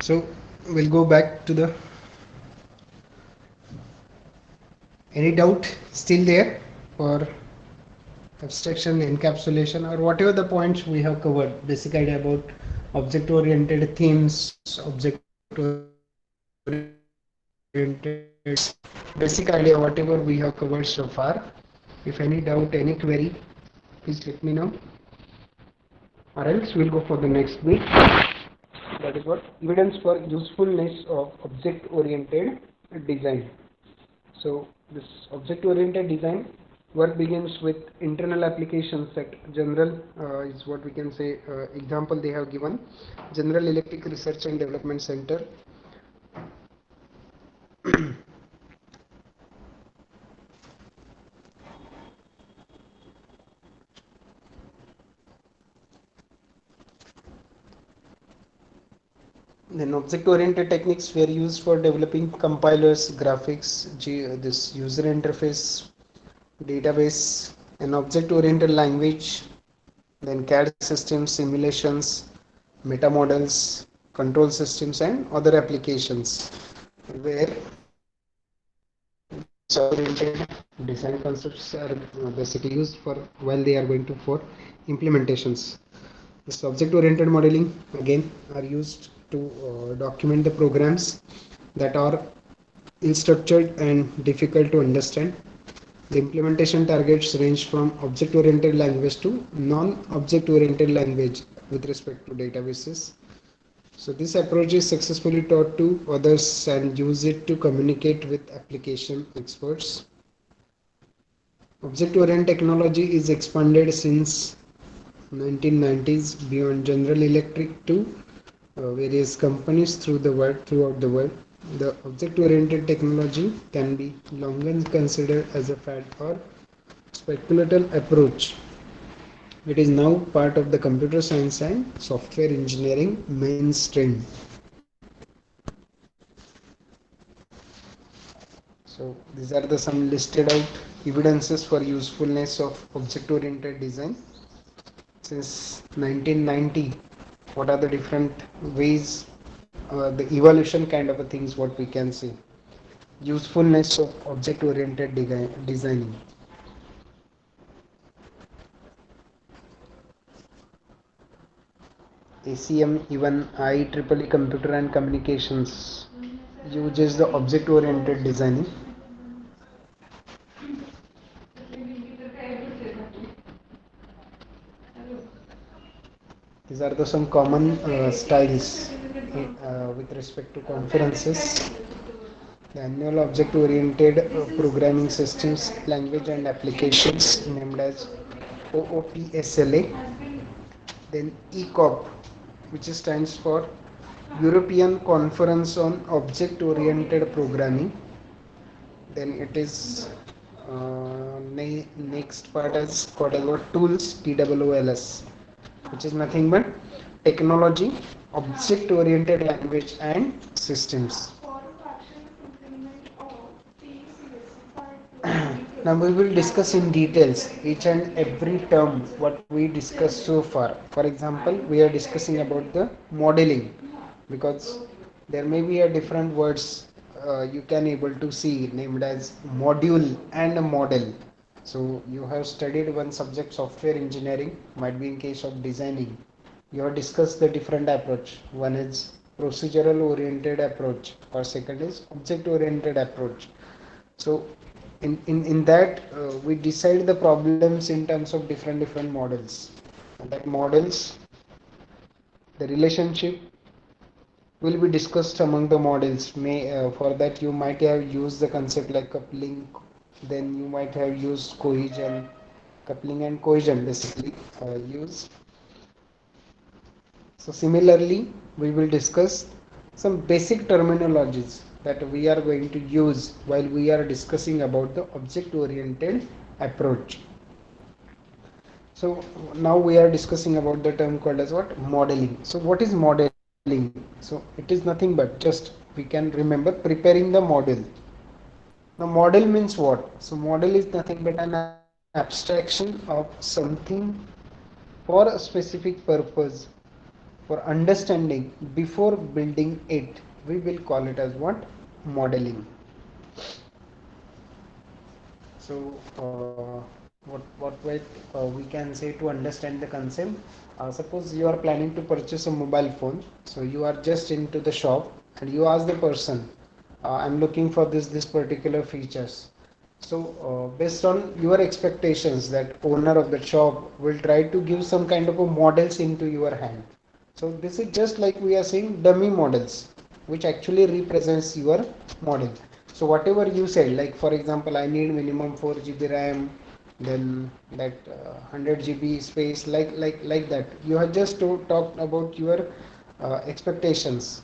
Speaker 1: so we'll go back to the any doubt still there for abstraction, encapsulation, or whatever the points we have covered. Basic idea about object oriented themes, object oriented systems, basic idea whatever we have covered so far. If any doubt, any query, please let me know, or else we'll go for the next bit. That is what evidence for usefulness of object oriented design. So this object oriented design work begins with internal applications at general is what we can say example they have given General Electric Research and Development Center. Then object-oriented techniques were used for developing compilers, graphics, this user interface, database, an object-oriented language, then CAD systems, simulations, meta models, control systems, and other applications where these oriented design concepts are basically used for while they are going to for implementations. This object-oriented modeling again are used to document the programs that are unstructured and difficult to understand. The implementation targets range from object-oriented language to non-object-oriented language with respect to databases. So this approach is successfully taught to others and use it to communicate with application experts. Object-oriented technology is expanded since 1990s beyond General Electric to various companies throughout the world. The object-oriented technology can be longer considered as a fad or speculative approach. It is now part of the computer science and software engineering mainstream. So these are the some listed out evidences for usefulness of object-oriented design since 1990. What are the different ways, the evolution kind of a things what we can see. Usefulness of object-oriented designing. ACM, even IEEE Computer and Communications uses the object-oriented designing. These are the some common styles with respect to conferences. The annual object-oriented programming systems, language and applications named as OOPSLA. Then ECOP, which stands for European Conference on Object-Oriented Programming. Then it is next part is called as tools, TOOLS, which is nothing but technology, object oriented language and systems. Now we will discuss in details each and every term what we discussed so far. For example, we are discussing about the modeling because there may be a different words you can able to see named as module and a model. So you have studied one subject software engineering, might be in case of designing. You have discussed the different approach. One is procedural oriented approach or second is object oriented approach. So in that we decide the problems in terms of different models. And that models, the relationship will be discussed among the models. May for that you might have used the concept like coupling, then you might have used cohesion, coupling and cohesion basically use. So similarly, we will discuss some basic terminologies that we are going to use while we are discussing about the object-oriented approach. So now we are discussing about the term called as what? Modeling. So what is modeling? So it is nothing but just we can remember preparing the model. Now model means what? So model is nothing but an abstraction of something for a specific purpose, for understanding before building it, we will call it as what? Modeling. So what way we can say to understand the concept? Suppose you are planning to purchase a mobile phone, so you are just into the shop and you ask the person, I'm looking for this particular features. So based on your expectations, that owner of the shop will try to give some kind of a models into your hand. So this is just like we are saying dummy models, which actually represents your model. So whatever you said, like for example, I need minimum 4 GB RAM, then that 100 GB space, like that. You have just talked about your expectations.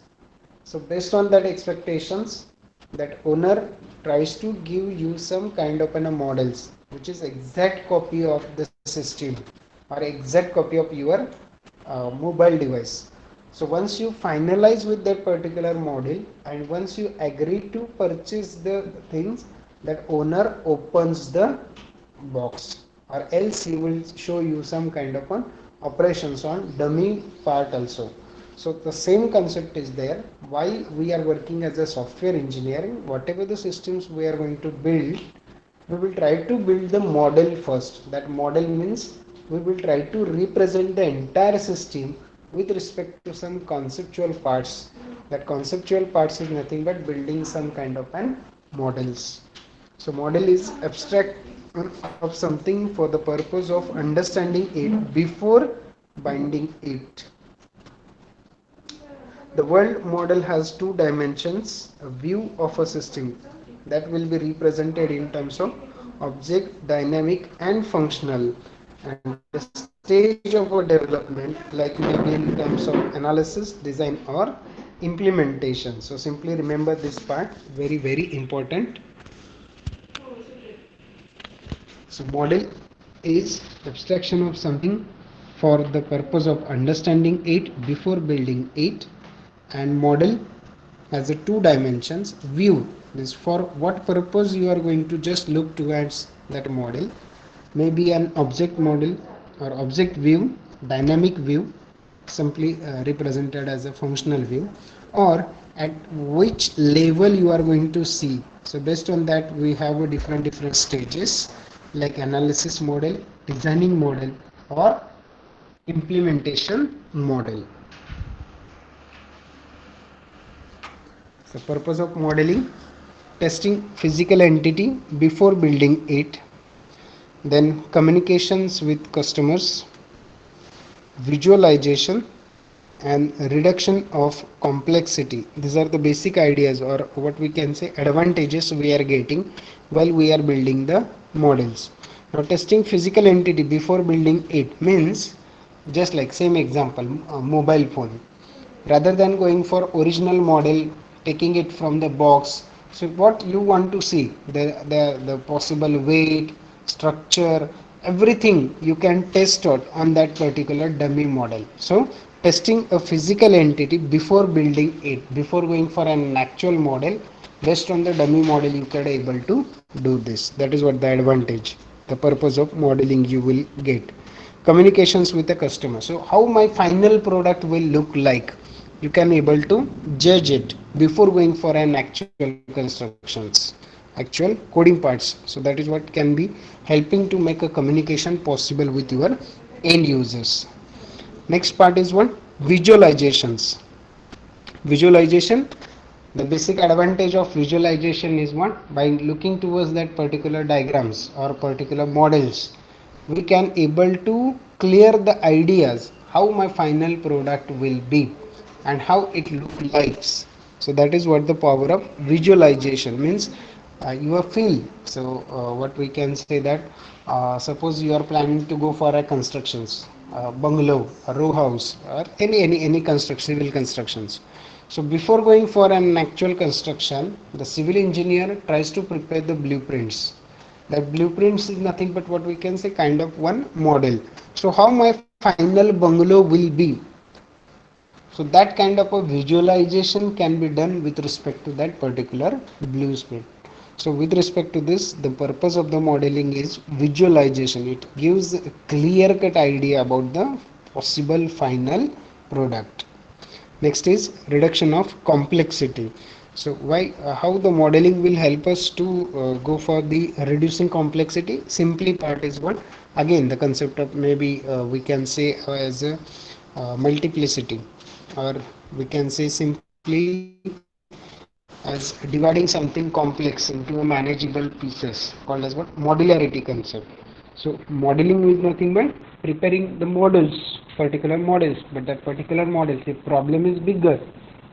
Speaker 1: So based on that expectations, that owner tries to give you some kind of a models, which is exact copy of the system or exact copy of your mobile device. So once you finalize with that particular model and once you agree to purchase the things, that owner opens the box, or else he will show you some kind of an operations on dummy part also. So the same concept is there. Why we are working as a software engineering, whatever the systems we are going to build, we will try to build the model first. That model means we will try to represent the entire system with respect to some conceptual parts. That conceptual parts is nothing but building some kind of an models. So model is abstract of something for the purpose of understanding it before binding it. The world model has two dimensions: a view of a system that will be represented in terms of object, dynamic and functional, and the stage of a development, like maybe in terms of analysis, design or implementation. So simply remember this part, very important. So model is abstraction of something for the purpose of understanding it before building it. And model has a two dimensions. View is for what purpose you are going to just look towards that model. Maybe an object model or object view, dynamic view, simply represented as a functional view, or at which level you are going to see. So based on that, we have a different stages, like analysis model, designing model, or implementation model. The purpose of modeling: testing physical entity before building it, then communications with customers, visualization, and reduction of complexity. These are the basic ideas, or what we can say advantages we are getting while we are building the models. Now testing physical entity before building it means, just like same example, a mobile phone, rather than going for original model, taking it from the box. So what you want to see, the possible weight, structure, everything you can test out on that particular dummy model. So testing a physical entity before building it, before going for an actual model, based on the dummy model you can able to do this. That is what the advantage, the purpose of modeling you will get. Communications with the customer: so how my final product will look like, you can able to judge it before going for an actual constructions, actual coding parts. So that is what can be helping to make a communication possible with your end users. Next part is what? Visualizations. Visualization, the basic advantage of visualization is what? By looking towards that particular diagrams or particular models, we can able to clear the ideas how my final product will be and how it look like. So that is what the power of visualization means. Your feel. So what we can say that, suppose you are planning to go for a constructions, bungalow, a row house, or any construction, civil constructions. So before going for an actual construction, the civil engineer tries to prepare the blueprints. That blueprints is nothing but what we can say kind of one model. So how my final bungalow will be, so that kind of a visualization can be done with respect to that particular blueprint. So with respect to this, the purpose of the modeling is visualization. It gives a clear cut idea about the possible final product. Next is reduction of complexity. So why how the modeling will help us to go for the reducing complexity? Simply part is what, again the concept of maybe we can say as a multiplicity, or we can say simply as dividing something complex into a manageable pieces, called as what, modularity concept. So modeling is nothing but preparing the models, particular models, but that particular models, if problem is bigger,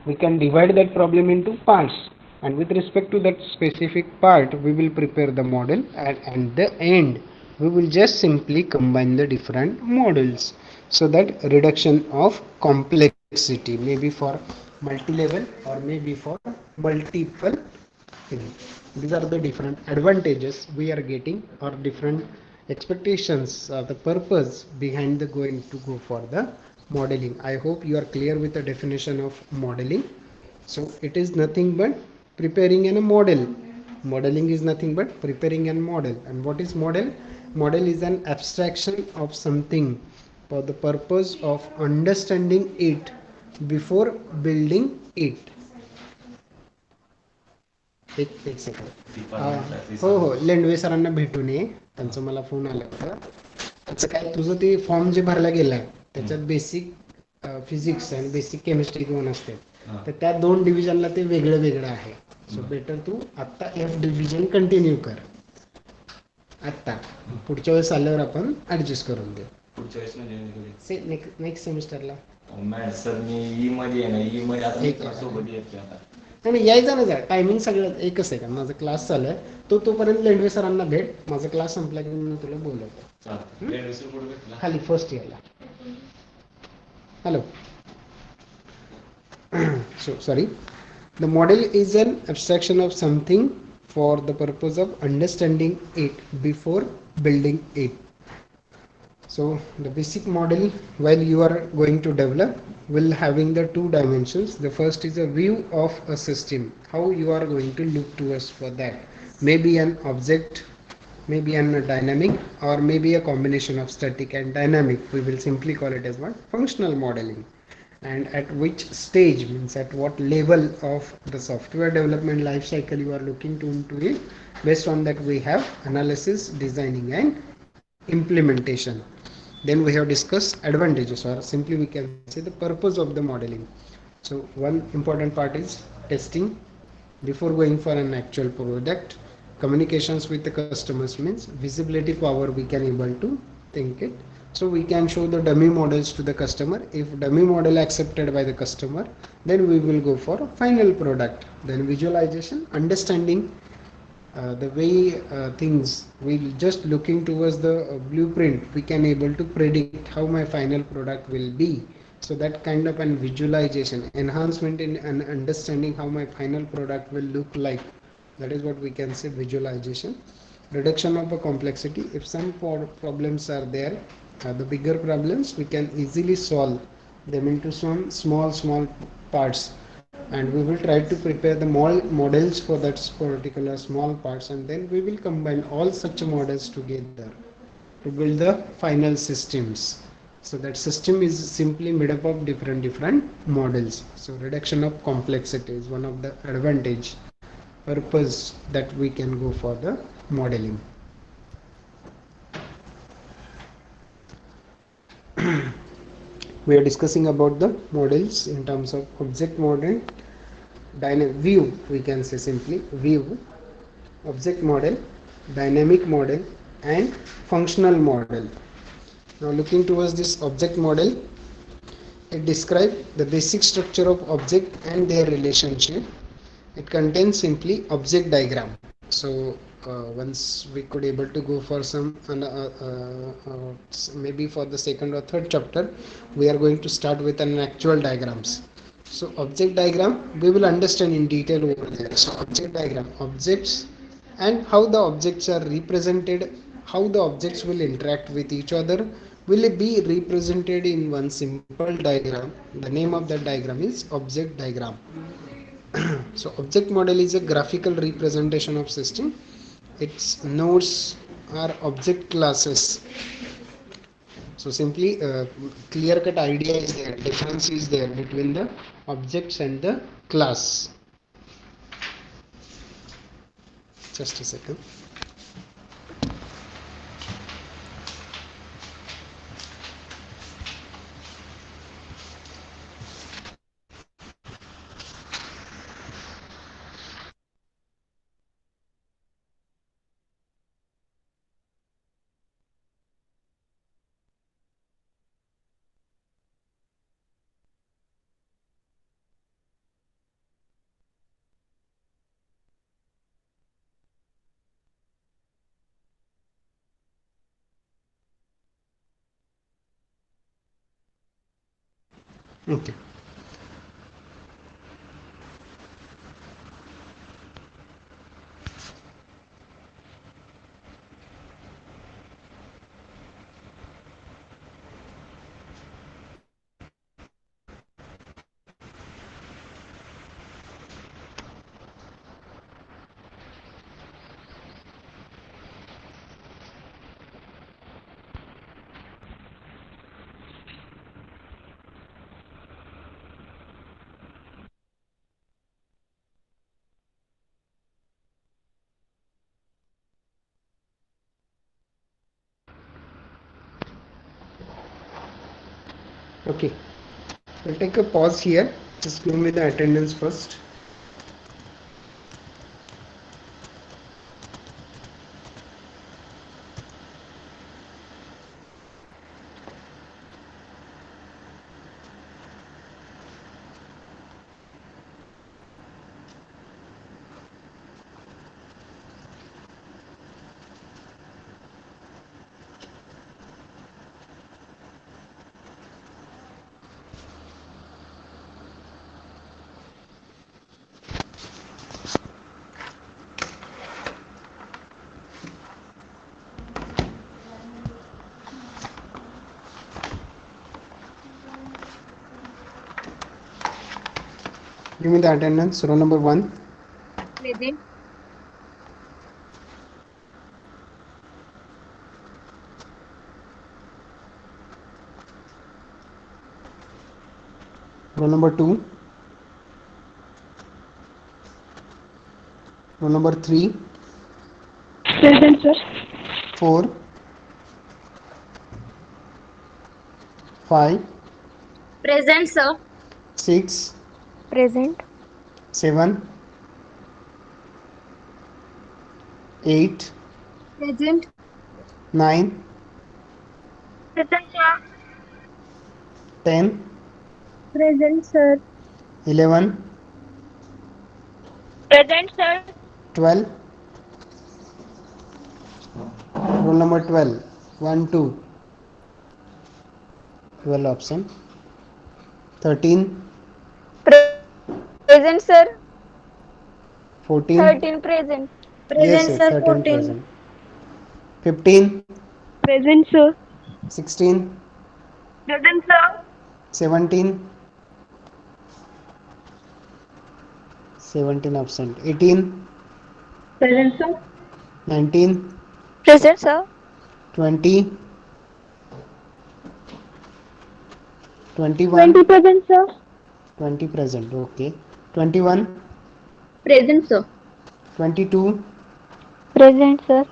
Speaker 1: we can divide that problem into parts, and with respect to that specific part we will prepare the model, and at the end we will just simply combine the different models. So that reduction of complexity, maybe for multi-level or maybe for multiple things. These are the different advantages we are getting, or different expectations, the purpose behind the going to go for the modeling. I hope you are clear with the definition of modeling. So it is nothing but preparing a model. Modeling is nothing but preparing a model. And what is model? Model is an abstraction of something for the purpose of understanding it before building it. एक second. हो हो, लेंडवे सरांना भेटून ये, त्यांचं मला phone आला होता. त्याचं काय, तुझं ते फॉर्म जे भरला गेलाय त्याच्यात बेसिक फिजिक्स आणि बेसिक केमिस्ट्री दोन असते, तर त्या दोन डिव्हिजनला ते वेगळं वेगळं आहे. सो बेटर तू आत्ता एफ डिव्हिजन कंटिन्यू कर आत्ता, पुढच्या वेळेस आल्यावर आपण ऍडजस्ट करून देऊ.
Speaker 3: पुढच्या वेळेस म्हणजे
Speaker 1: नेक्स्ट सेमिस्टरला
Speaker 3: सर मी ई मध्ये आहे ना, ई मध्ये आता मित्रांसोबत येते आता.
Speaker 1: नाही यायचं ना, जा टायमिंग सगळं एकच आहे का, माझा क्लास चालू आहे तो तोपर्यंत लेंडवे सरांना भेट, माझा क्लास संपला की मी तुला बोलवतो खाली फर्स्ट इयरला. Hello. So sorry, the model is an abstraction of something for the purpose of understanding it before building it. So the basic model, while you are going to develop, will having the two dimensions. The first is a view of a system, how you are going to look towards for that, maybe an object, maybe an dynamic, or maybe a combination of static and dynamic. We will simply call it as what, functional modeling. And at which stage, means at what level of the software development life cycle you are looking to into it. Based on that we have analysis, designing and implementation. Then we have discussed advantages, or simply we can say the purpose of the modeling. So one important part is testing before going for an actual product. Communications with the customers, means visibility power we can able to think it. So we can show the dummy models to the customer. If dummy model accepted by the customer, then we will go for a final product. Then visualization, understanding the way things, we just looking towards the blueprint, we can able to predict how my final product will be. So that kind of an visualization, enhancement in an understanding how my final product will look like, that is what we can say visualization. Reduction of the complexity, if some problems are there, the bigger problems we can easily solve them into some small parts, and we will try to prepare the models for that particular small parts, and then we will combine all such models together to build the final systems. So that system is simply made up of different models. So reduction of complexity is one of the advantage purpose that we can go for the modeling. We are discussing about the models in terms of object model, dynamic view, we can say simply view, object model, dynamic model and functional model. Now looking towards this object model, it describes the basic structure of object and their relationship. It contains simply object diagram. So once we could able to go for some maybe for the second or third chapter, we are going to start with an actual diagrams. So object diagram we will understand in detail over there. So object diagram, objects and how the objects are represented, how the objects will interact with each other, will be represented in one simple diagram. The name of that diagram is object diagram. So object model is a graphical representation of system. Its nodes are object classes. So simply clear cut idea is there, difference is there between the objects and the class. Just a second. Okay. Okay. We'll take a pause here. Just give me the attendance first. Give me the attendance. Roll number 1.
Speaker 2: Present.
Speaker 1: Roll number 2. Roll number 3.
Speaker 2: Present, sir.
Speaker 1: 4. 5.
Speaker 2: Present, sir.
Speaker 1: 6.
Speaker 2: Present.
Speaker 1: 7. 8.
Speaker 2: Present.
Speaker 1: 9.
Speaker 2: Present, sir.
Speaker 1: 10.
Speaker 2: Present, sir.
Speaker 1: 11.
Speaker 2: Present, sir.
Speaker 1: 12. Roll number 12. 1, 2. 12 option. 13.
Speaker 2: Present, sir.
Speaker 1: 14.
Speaker 2: 13 present.
Speaker 1: Yes,
Speaker 2: Present,
Speaker 1: yes,
Speaker 2: sir.
Speaker 1: 13
Speaker 2: 14.
Speaker 1: present. 15.
Speaker 2: Present, sir.
Speaker 1: 16.
Speaker 2: Present, sir.
Speaker 1: 17. 17 absent. 18.
Speaker 2: Present, sir.
Speaker 1: 19.
Speaker 2: Present, sir.
Speaker 1: 20. 21.
Speaker 2: 20 present, sir.
Speaker 1: 20 present. Okay. 21.
Speaker 2: Present, sir.
Speaker 1: 22.
Speaker 2: Present, sir.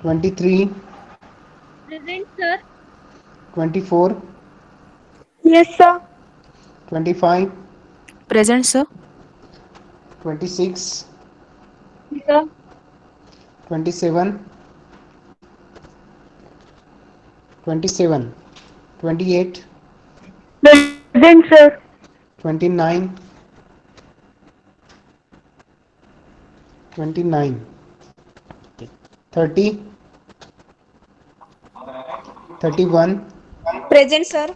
Speaker 1: 23.
Speaker 2: Present, sir.
Speaker 1: 24.
Speaker 2: Yes, sir.
Speaker 1: 25.
Speaker 4: Present, sir.
Speaker 1: 26.
Speaker 2: Yes, sir.
Speaker 1: 27. 27. 28.
Speaker 2: Present, sir.
Speaker 1: 29. 29. 30. 31.
Speaker 4: Present, sir.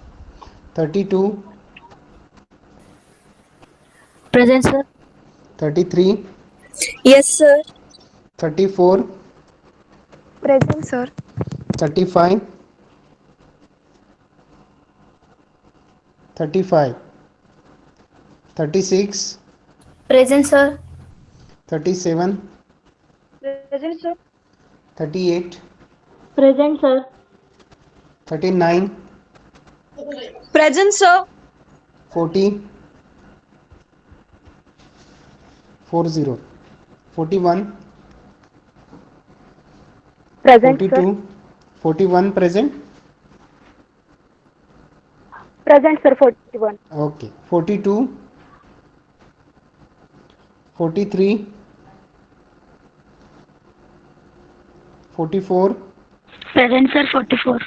Speaker 1: 32.
Speaker 2: Present, sir.
Speaker 1: 33.
Speaker 4: Yes, sir.
Speaker 1: 34.
Speaker 2: Present, sir.
Speaker 1: 35. 35. 36.
Speaker 2: Present, sir.
Speaker 1: 37,
Speaker 5: Present, sir.
Speaker 1: 38,
Speaker 5: Present, sir.
Speaker 1: 39,
Speaker 4: Present, sir.
Speaker 1: 40, 40, 41,
Speaker 5: Present, sir.
Speaker 1: 42, 41 present.
Speaker 5: Present, sir. 41.
Speaker 1: Okay, 42, 43, 44,
Speaker 5: Present, sir. 44.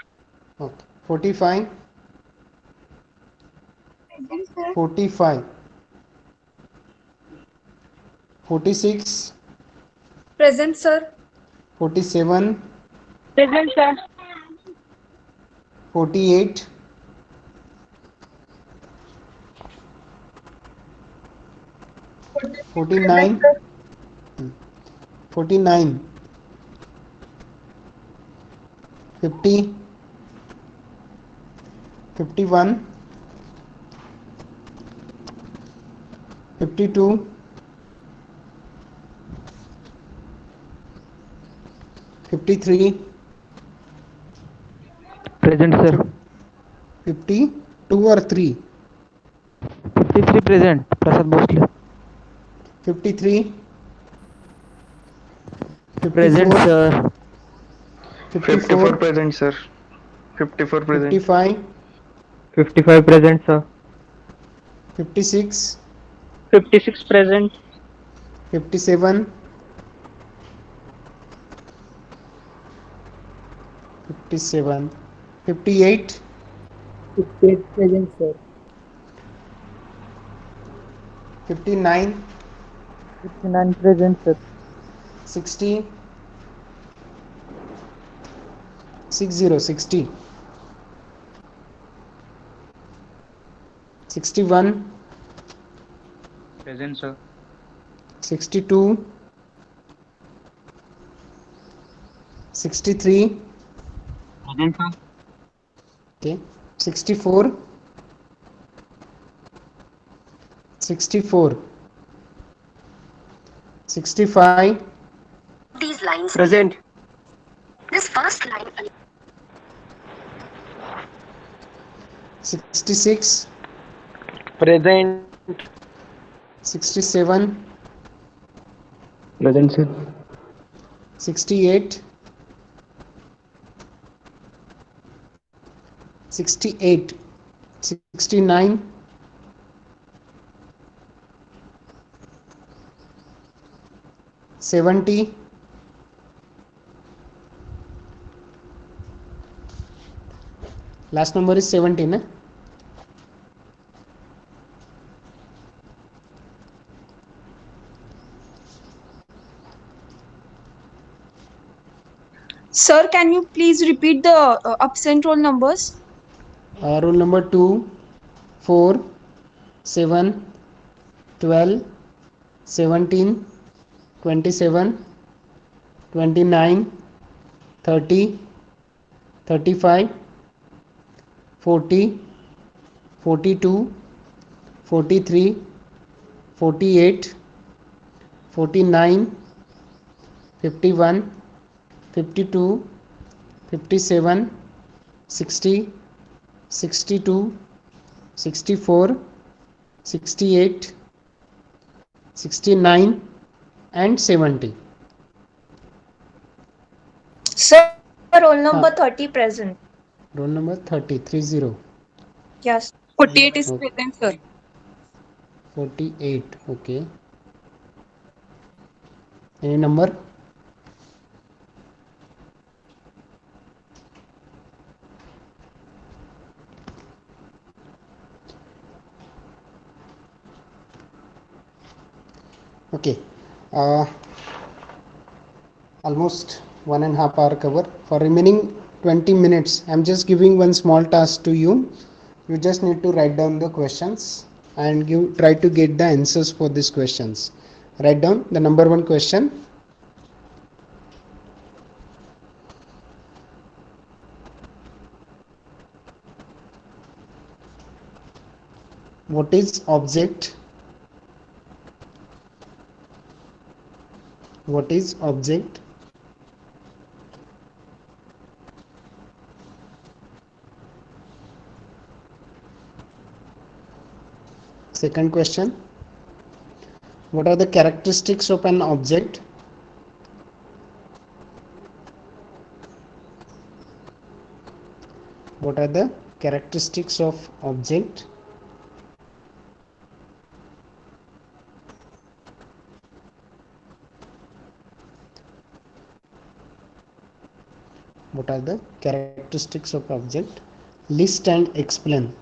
Speaker 1: okay, 45, 45, 46,
Speaker 4: Present, sir.
Speaker 1: 47,
Speaker 5: Present, sir.
Speaker 1: 48, 49, 49, 50, 51, 52, 53,
Speaker 6: Present, sir.
Speaker 1: 52 or 3,
Speaker 6: 53 present. Prasad Bhosle.
Speaker 1: 53,
Speaker 6: Present,
Speaker 1: 54,
Speaker 6: sir.
Speaker 7: 54
Speaker 1: 54,
Speaker 7: present, sir. 54 present.
Speaker 1: 55,
Speaker 6: 55 present, sir.
Speaker 1: 56,
Speaker 5: 56. Present.
Speaker 1: 57, 57, 58,
Speaker 6: 58 present, sir.
Speaker 1: 59,
Speaker 6: 59 present, sir.
Speaker 1: 60, 60, 60, 61,
Speaker 6: Present, sir.
Speaker 1: 62, 63,
Speaker 6: Present, sir.
Speaker 1: okay, 64, 64, 65,
Speaker 8: These lines.
Speaker 1: present,
Speaker 8: This first line.
Speaker 1: 66,
Speaker 6: Present.
Speaker 1: 67,
Speaker 6: Present, sir.
Speaker 1: 68, 68, 69, 70, last number is 17, eh?
Speaker 4: Sir, can you please repeat the absent roll numbers?
Speaker 1: Roll number 2, 4, 7, 12, 17, 27, 29, 30, 35, 40, 42, 43, 48, 49, 51, 52, 57, 60, 62, 64, 68, 69 and 70.
Speaker 4: Sir, roll number
Speaker 1: Ah.
Speaker 4: 30 present.
Speaker 1: Roll number 30, 30.
Speaker 4: Yes. 48 is
Speaker 1: Okay.
Speaker 4: present, sir.
Speaker 1: 48, okay. Any number? Okay. Almost 1.5 hour cover. For remaining 20 minutes, I'm just giving one small task to you. You just need to write down the questions and try to get the answers for these questions. Write down the number one question. What is object? What is object? Second question, what are the characteristics of an object? What are the characteristics of object? What are the characteristics of object? List and explain.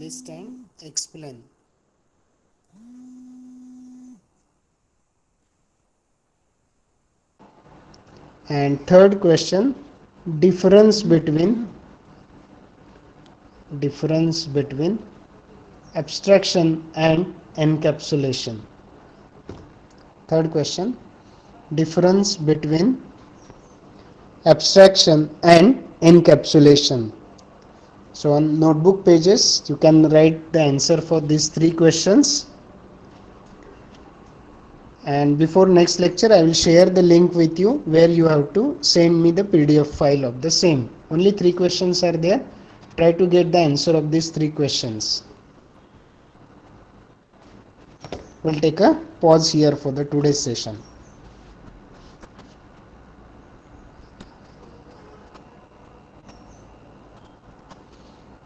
Speaker 1: List and explain. And third question, difference between abstraction and encapsulation. Third question, difference between abstraction and encapsulation. So on notebook pages you can write the answer for these three questions. And before next lecture I will share the link with you where you have to send me the PDF file of the same. Only three questions are there. Try to get the answer of these three questions. We'll take a pause here for the today's session.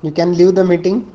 Speaker 1: You can leave the meeting.